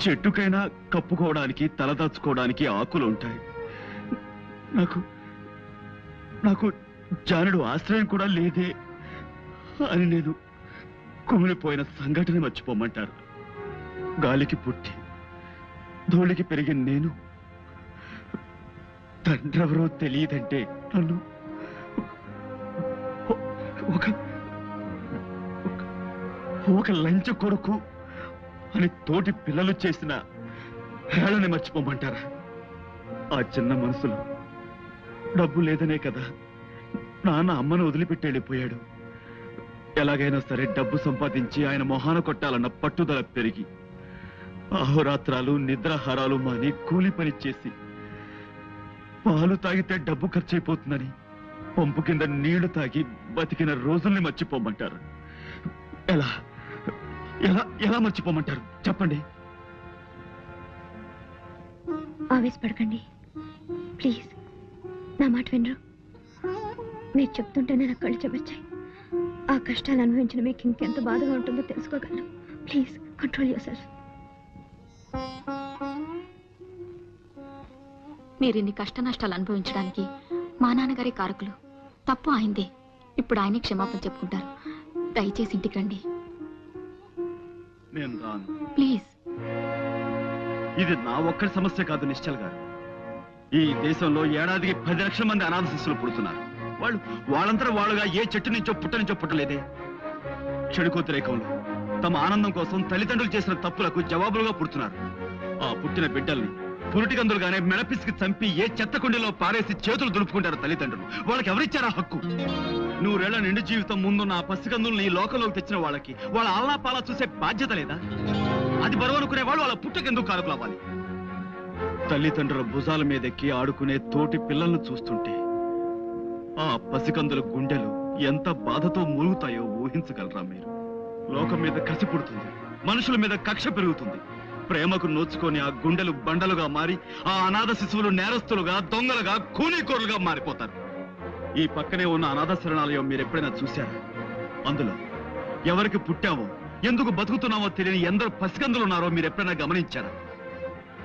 చెట్టుకైనా కప్పుకోవడానికి తలదాచుకోవడానికి ఆకులు ఉంటాయి. నాకు జానుడు ఆశ్రయం కూడా లేదే అని నేను కుమిలిపోయిన సంఘటన మర్చిపోమంటారు? గాలికి పుట్టి ధూళికి పెరిగిన నేను తండ్రెవరో తెలియదంటే నన్ను ఒక లంచ కొడుకు అని తోటి పిల్లలు చేసిన హేళని మర్చిపోమంటారా? ఆ చిన్న మనసులో డబ్బు లేదనే కదా నాన్న అమ్మను వదిలిపెట్టి వెళ్ళిపోయాడు. ఎలాగైనా సరే డబ్బు సంపాదించి ఆయన మొహాన కొట్టాలన్న పట్టుదల పెరిగి అహోరాత్రాలు నిద్రాహారాలు మాని కూలి పని చేసి పాలు తాగితే డబ్బు ఖర్చయిపోతుందని పంపు కింద నీళ్లు తాగి బతికిన రోజుల్ని మర్చిపోమంటారు? ఎలా ఎలా ఎలా మర్చిపోమంటారు చెప్పండి? ఆవేశపడకండి ప్లీజ్, నా మాట వినరు. మీరు చెప్తుంటేనే నా కళ్ళు చెమర్చాయి. ఆ కష్టాలు అనుభవించిన మీకు ఇంకెంత బాధగా ఉంటుందో తెలుసుకోగలను. Please control yourself. మీరు ఇన్ని కష్ట నష్టాలు అనుభవించడానికి మా నాన్నగారి కారకులు. తప్పు ఆయనదే. ఇప్పుడు ఆయనే క్షమాపణ చెప్పుకుంటారు. దయచేసి ఇంటికి రండి నేను రాను. ప్లీజ్. ఇది నా ఒక్కరి సమస్య కాదు నిశ్చల్ గారు. ఈ దేశంలో ఏడాదికి 10 లక్షల మంది అనాథ శిశువులు పుడుతున్నారు. వాళ్ళంతా వాళ్ళుగా ఏ చెట్టు నుంచో పుట్టలేదే. చెడు వ్యతిరేకంలో తమ ఆనందం కోసం తల్లిదండ్రులు చేసిన తప్పులకు జవాబులుగా పుడుతున్నారు. ఆ పుట్టిన బిడ్డల్ని పురిటికందులుగానే మెడపిసికి చంపి ఏ చెత్త కుండీలో పారేసి చేతులు దులుపుకుంటారు తల్లిదండ్రులు. వాళ్ళకి ఎవరిచ్చారా హక్కు? 100 ఏళ్ల నిండు జీవితం ముందు నా పసికందుల్ని ఈ లోకంలోకి తెచ్చిన వాళ్ళకి వాళ్ళ ఆలనా పాలా చూసే బాధ్యత లేదా? అది బరువు అనుకునే వాళ్ళు వాళ్ళ పుట్టకెందుకు కారకులు అవ్వాలి? తల్లిదండ్రుల భుజాల మీదెక్కి ఆడుకునే తోటి పిల్లలను చూస్తుంటే ఆ పసికందుల గుండెలు ఎంత బాధతో మూలుగుతాయో ఊహించగలరా మీరు? లోకం మీద కసి పుడుతుంది, మనుషుల మీద కక్ష పెరుగుతుంది. ప్రేమకు నోచుకొని ఆ గుండెలు బండలుగా మారి ఆ అనాథ శిశువులు నేరస్తులుగా, దొంగలుగా, కూనీకోరులుగా మారిపోతారు. ఈ పక్కనే ఉన్న అనాథ శరణాలయం మీరెప్పుడైనా చూశారా? అందులో ఎవరికి పుట్టావో, ఎందుకు బతుకుతున్నావో తెలియని ఎందరో పసికందులు ఉన్నారో మీరెప్పుడైనా గమనించారా?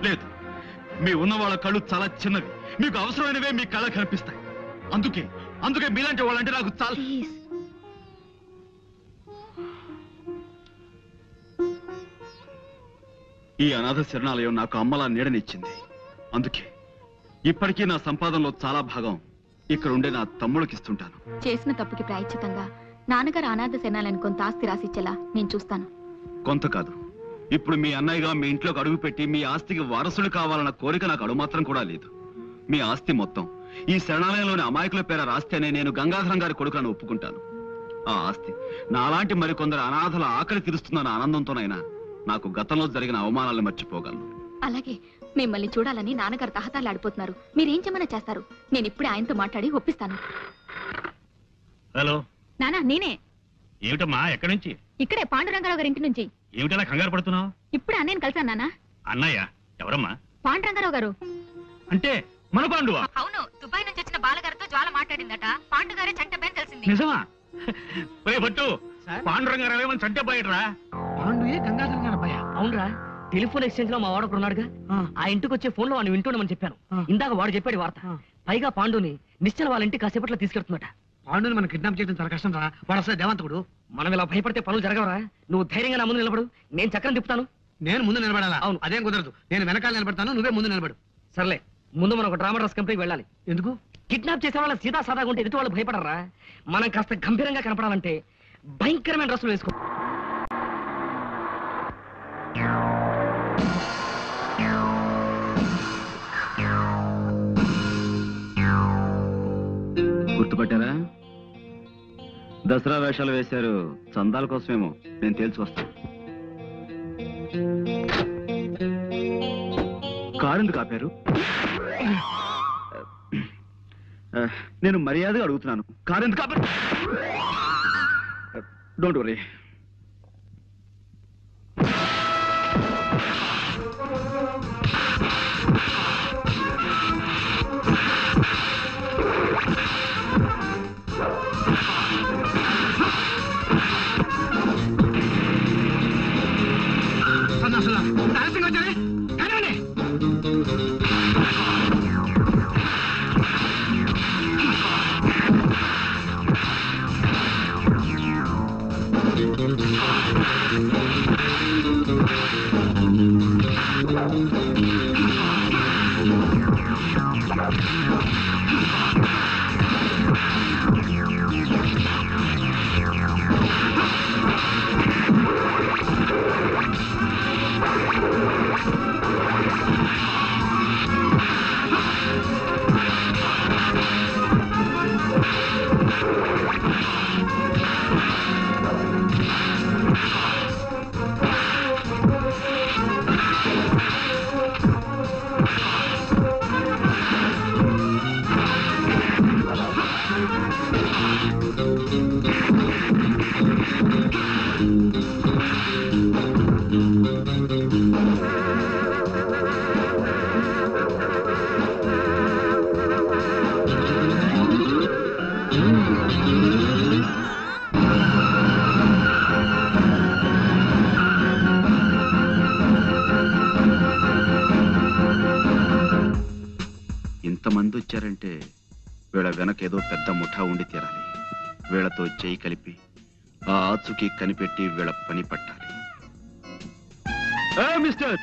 లేదు. మీ ఉన్న వాళ్ళ కళ్ళు చాలా చిన్నవి. మీకు అవసరమైనవే మీ కళ్ళ కనిపిస్తాయి. అందుకే మీలాంటి వాళ్ళంటే నాకు చాలా. ఈ అనాథ శరణాలయం నాకు అమ్మలా నీడనిచ్చింది. అందుకే ఇప్పటికీ నా సంపాదనలో చాలా భాగం ఇక్కడ ఉండే నా తమ్ముడికిస్తుంటాను. చేసిన తప్పుకి ప్రాయశ్చితంగా నాన్నగారు అనాథ శరణాలయాన్ని కొంత ఆస్తి రాసిచ్చేలా నేను చూస్తాను. కొంత కాదు, ఇప్పుడు మీ అన్నయ్యగా మీ ఇంట్లోకి అడుగు పెట్టి మీ ఆస్తికి వారసులు కావాలన్న కోరిక నాకు అడుమాత్రం కూడా లేదు. మీ ఆస్తి మొత్తం ఈ శరణాలయంలోని అమాయకుల పేర రాస్తేనే నేను గంగాధరం గారి కొడుకులను ఒప్పుకుంటాను. ఆ ఆస్తి నాలాంటి మరికొందరు అనాథల ఆకలి తీరుస్తుందన్న ఆనందంతోనైనా నాకు గతంలో జరిగిన అవమానాలను మర్చిపోగలను. అలాగే మిమ్మల్ని చూడాలని నాన్నగారు తహతాలాడిపోతున్నారు. మీరేం చెమన్నా చేస్తారు. నేను ఇప్పుడే ఆయనతో మాట్లాడి ఒప్పిస్తాను. హలో నానా, నేనే. ఏమిటమ్మా, ఎక్కడి నుంచి? ఇక్కడే పాండురంగారావు గారి ఇంటి నుంచి. ఏమిటలా కంగారు పడుతున్నావు? ఇప్పుడే అన్నయ్యని కలిసాను నాన్న. అన్నయ్య ఎవరమ్మా? పాండురంగారావు గారు. అంటే మన పాండువా? అవును, దుబాయ్ నుంచి వచ్చిన బాలగారితో జ్వాల మాట్లాడిందట. పాండుగారే చంటబేని తెలిసింది. నిజమా? పట్టు పాండురంగారావు ఏమని చంటే పోయాడరా? పాండుయే గంగాధరం గారు అబ్బాయా? అవునరా, టెలిఫోన్ ఎక్స్చేంజ్ లో మా వాడు ఉన్నాడుగా, ఆ ఇంటికి వచ్చే ఫోన్ లో వాడిని వింటుండమని చెప్పాను. ఇందాక వాడు చెప్పాడు వార్త. పైగా పాండుని నిశ్చల వాళ్ళ ఇంటికి కాసేపట్లో తీసుకెళ్తున్నట. పాండుని మనం కిడ్నాప్ చేయడం చాలా కష్టం రా. వాడు అసలు దేవంతకుడు. మనం ఇలా భయపడితే పనులు జరగవరా? నువ్వు ధైర్యంగా నా ముందు నిలబడు, నేను చక్రం తిప్పుతాను. నేను ముందు నిలబడాలా? అవును. అదేం కుదరదు. నేను వెనకాల నిలబడతాను, నువ్వే ముందు నిలబడు. సర్లే, ముందు మనం ఒక డ్రామా డ్రెస్ కంపెనీకి వెళ్ళాలి. ఎందుకు? కిడ్నాప్ చేసే వాళ్ళ సీదా సాదాగా ఉంటే ఎదుటి వాళ్ళు భయపడరా? మనం కాస్త గంభీరంగా కనపడాలంటే భయంకరమైన డ్రెస్సులు వేసుకో. గుర్తుపట్టారా? దసరా వేషాలు వేశారు, చందాల కోసమేమో. నేను తేల్చుకొస్తాను. కారు ఎందుకు ఆపారు? నేను మర్యాదగా అడుగుతున్నాను, కారు ఎందుకు ఆపారు? Don't worry. ఇంతమంది వచ్చారంటే వీళ్ళ వెనకేదో పెద్ద ముఠా ఉండి తీరాలి. వీళ్ళతో చేయి కలిపి ఆ ఆచుకి కనిపెట్టి వీళ్ళ పని పట్టాలి. మిస్టర్,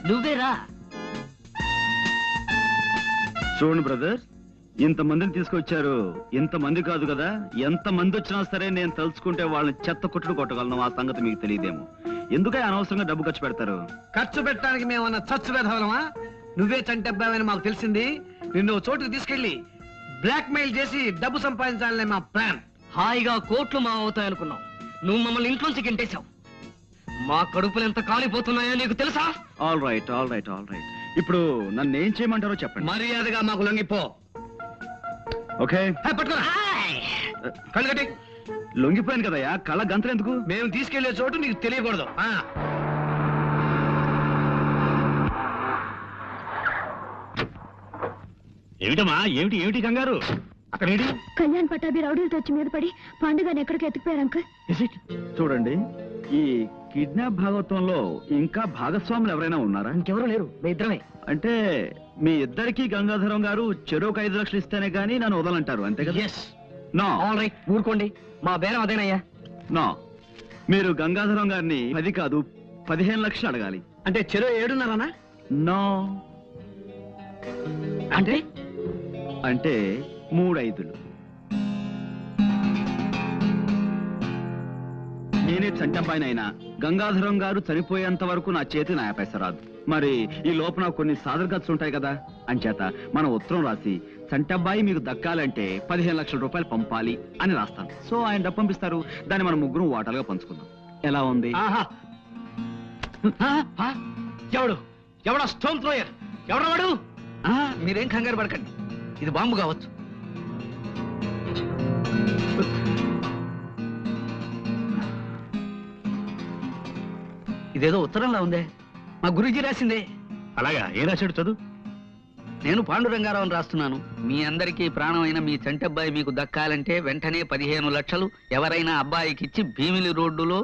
నువ్వేరా? చూడండి బ్రదర్, ఇంతమందిని తీసుకొచ్చారు. ఇంతమంది కాదు కదా, ఎంతమంది వచ్చినా సరే నేను తలుచుకుంటే వాళ్ళని చెత్త కొట్టుడు కొట్టగలను. ఆ సంగతి మీకు తెలియదేమో. ఎందుకే అనవసరంగా డబ్బు ఖర్చు పెడతారు? ఖర్చు పెట్టడానికి మేమన్నా చచ్చు వేధవలమా? నువ్వే చంటబ్బావని మాకు తెలిసింది. నిన్ను చోటుకు తీసుకెళ్లి బ్లాక్ మెయిల్ చేసి డబ్బు సంపాదించాలనే మా ప్లాన్. హాయిగా కోట్లు మా అవుతాయనుకున్నావు. నువ్వు మమ్మల్ని ఇంట్లోంచి గెంటేశావు. మా కడుపులు ఎంత కాలిపోతున్నాయో నీకు తెలుసా? All right, all right, all right. ఇప్పుడు నన్ను ఏం చేయమంటారో చెప్పండి. మర్యాదగా మాకు లొంగిపో. ఓకే, పట్టుకోరా, కళ్ళు కట్టి. లొంగిపోయాను కదయ్యా, కళ్ళ గంతలు ఎందుకు? మేము తీసుకెళ్లే చోటు నీకు తెలియకూడదు. ఏమిటమ్మా, ఏమిటి ఏమిటి కంగారు? అక్కడేంటి? కళ్యాణ్ పట్టాభి రౌడీలతో వచ్చి మీద పడి పాండుగాని ఎక్కడికి ఎత్తుకుపోయారు అంకుల్. చూడండి, ఈ కిడ్నాప్ భాగవతంలో ఇంకా భాగస్వాములు ఎవరైనా ఉన్నారా? ఇంకెవరూ లేరు, మీ ఇద్దరమే. అంటే మీ ఇద్దరికి గంగాధరం గారు చెరోకు 5 లక్షలు ఇస్తేనే గానీ నన్ను వదలంటారు, అంతే కదా? నో. ఆల్ రైట్, ఊరుకోండి. మా బేరం అదేనయ్యా. నో, మీరు గంగాధరం గారిని 10 కాదు 15 లక్షలు అడగాలి. అంటే చెరో 7.5? నో. అంటే అంటే 3 5. నేనే చంటంపాయనైనా గంగాధరం గారు చనిపోయేంత వరకు నా చేతి నా పైస రాదు. మరి ఈ లోపల కొన్ని సాదర ఖర్చులు ఉంటాయి కదా, అంచేత మనం ఉత్తరం రాసి సంటబ్బాయి మీకు దక్కాలంటే 15 లక్షల రూపాయలు పంపాలి అని రాస్తాను. సో ఆయన డబ్బు పంపిస్తారు, దాన్ని మనం ముగ్గురు వాటాలుగా పంచుకుందాం. ఎలా ఉంది? ఎవడో స్టోన్ థ్రోయర్, ఎవడో వాడు? మీరేం కంగారు పడకండి, ఇది బాంబు కావచ్చు. ఇదేదో ఉత్తరంలా ఉందే, మా గురూజీ రాసిందే. అలాగా, ఏ రాశాడు చదువు? నేను పాండురంగారావు రాస్తున్నాను. మీ అందరికీ ప్రాణమైన మీ చంటబ్బాయి మీకు దక్కాలంటే వెంటనే 15 లక్షలు ఎవరైనా అబ్బాయికిచ్చి భీమిలి రోడ్డులో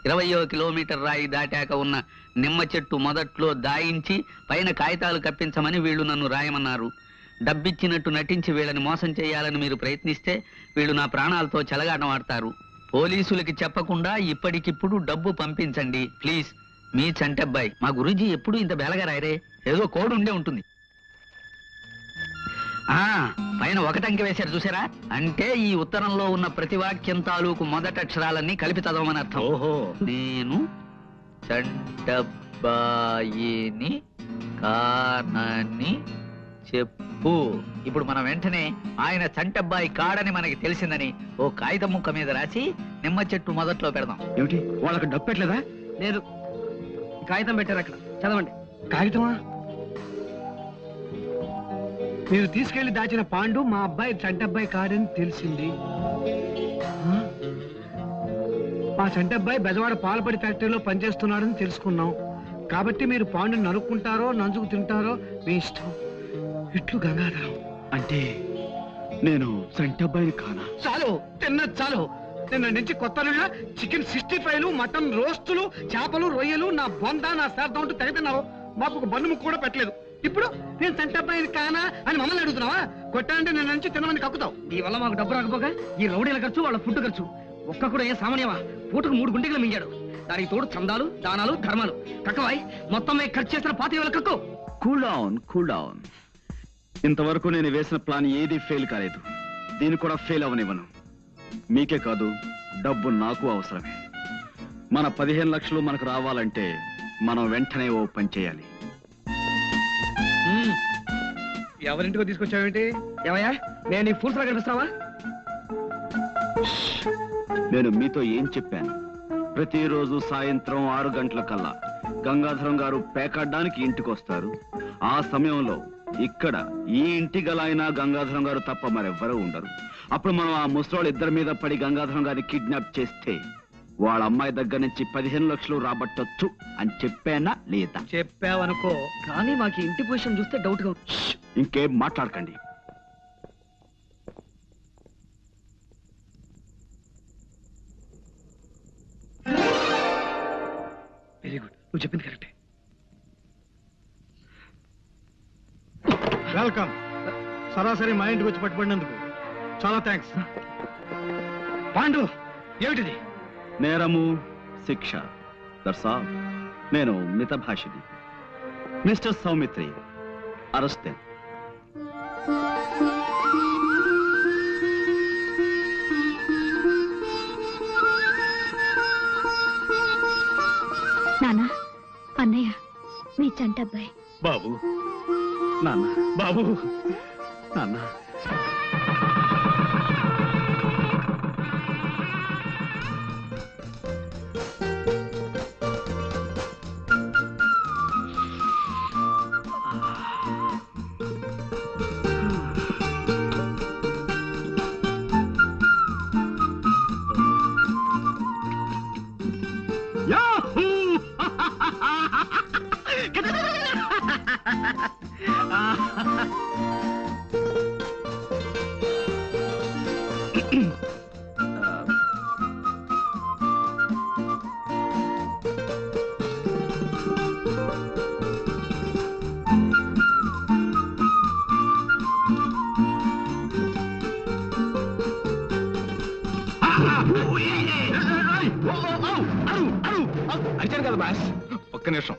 20వ కిలోమీటర్ రాయి దాటాక ఉన్న నిమ్మ చెట్టు మొదట్లో దాయించి పైన కాగితాలు కప్పించమని వీళ్ళు నన్ను రాయమన్నారు. డబ్బిచ్చినట్టు నటించి వీళ్ళని మోసం చేయాలని మీరు ప్రయత్నిస్తే వీళ్ళు నా ప్రాణాలతో చెలగాటం ఆడతారు. పోలీసులకి చెప్పకుండా ఇప్పటికిప్పుడు డబ్బు పంపించండి ప్లీజ్. మీ చంటబ్బాయి. మా గురూజీ ఎప్పుడు ఇంత బేలగా రాయరే, ఏదో కోడ్ ఉండే ఉంటుంది. పైన 1 అంకె వేశారు చూసారా, అంటే ఈ ఉత్తరంలో ఉన్న ప్రతి వాక్యం తాలూకు మొదటి అక్షరాలన్నీ కలిపి చదవమని అర్థం. ఓహో. నేను చంటబ్బాయిని కానని చెప్పు. ఇప్పుడు మనం వెంటనే ఆయన చంటబ్బాయి కాడని మనకి తెలిసిందని ఓ కాగితం ముక్క మీద రాసి నిమ్మ చెట్టు మొదట్లో పెడదాం. ఏమిటి, వాళ్ళకి డబ్బు పెట్టలేదా? లేదు, కాగితం పెట్టారు అక్కడ, చదవండి. కాగితమా? మీరు తీసుకెళ్లి దాచిన పాండు మా అబ్బాయి చంటబ్బాయి కాడని తెలిసింది. మా చంటబ్బాయి బెజవాడ పాలపడి ఫ్యాక్టరీలో పనిచేస్తున్నాడని తెలుసుకున్నాం. కాబట్టి మీరు పాండుని నరుక్కుంటారో నంచుకు తింటారో మీ ఇష్టం. ఇట్లు గంగాధరం. అంటే నేను సంటబ్బాయిని కానా? చాలు, తిన్నది చాలు. నిన్న నుంచి కొత్త చికెన్ 65లు, మటన్ రోస్టులు, చేపలు, రొయ్యలు, నా బొంద, నా శార్థం అంటూ తెగతిన్నావు. మాకు ఒక బన్ను ముక్క కూడా పెట్టలేదు. ఇప్పుడు నేను చంటబ్బాయిని కానా అని మమ్మల్ని అడుగుతున్నావా? కొట్టాలంటే నిన్న నుంచి తినమని కక్కుతావు. ఈ వల్ల మాకు డబ్బు రాకపోగా ఈ రౌడీల ఖర్చు, వాళ్ళ ఫుడ్ ఖర్చు ఒక్క కూడా ఏం సామాన్యమా? పూటకు 3 గుంటెలు మింగాడు. దానికి తోడు చందాలు, దానాలు, ధర్మాలు. కక్కవాయ్, మొత్తం మేము ఖర్చు చేసిన 25,000 కక్కు. Cool down, cool down. ఇంతవరకు నేను వేసిన ప్లాన్ ఏది ఫెయిల్ కాలేదు. దీన్ని కూడా ఫెయిల్ అవనివ్వను. మీకే కాదు, డబ్బు నాకు అవసరమే. మన 15 లక్షలు మనకు రావాలంటే మనం వెంటనే ఓ పని చేయాలి. ఎవరింటికో తీసుకొచ్చావేంటి? ఏమయ్యా, నేను నీ ఫూల్స్లా కనిపిస్తావా? నేను మీతో ఏం చెప్పాను? ప్రతిరోజు సాయంత్రం 6 గంటలకల్లా గంగాధరం గారు పేకాడడానికి ఇంటికి వస్తారు. ఆ సమయంలో ఇక్కడ ఈ ఇంటి గలైనా గంగాధరం గారు తప్ప మరెవ్వరూ ఉండరు. అప్పుడు మనం ఆ ముసలోళ్ళ ఇద్దరి మీద పడి గంగాధరం గారిని కిడ్నాప్ చేస్తే వాళ్ళ అమ్మాయి దగ్గర నుంచి 15 లక్షలు రాబట్టొచ్చు అని చెప్పానా లేదా? చెప్పావనుకో, కానీ మాకు ఇంటి పొజిషన్ చూస్తే డౌట్ గా. ఇంకేం మాట్లాడకండి. వెరీ గుడ్, నువ్వు చెప్పింది కరెక్టే. వెల్కమ్. సరాసరి మా ఇంటికి వచ్చి పట్టుబడినందుకు చాలా థ్యాంక్స్. పాండు, ఏమిటిది? నేరము, శిక్ష. That's all. నేను మితభాషిని. Mister Saumitri, arrest. నానా, అన్నయ్య, మీ చంటబ్బాయి. బాబు, నాన్న, బాబు, నాన్న. అడిచాను కదా బాస్, ఒక్క నిమిషం.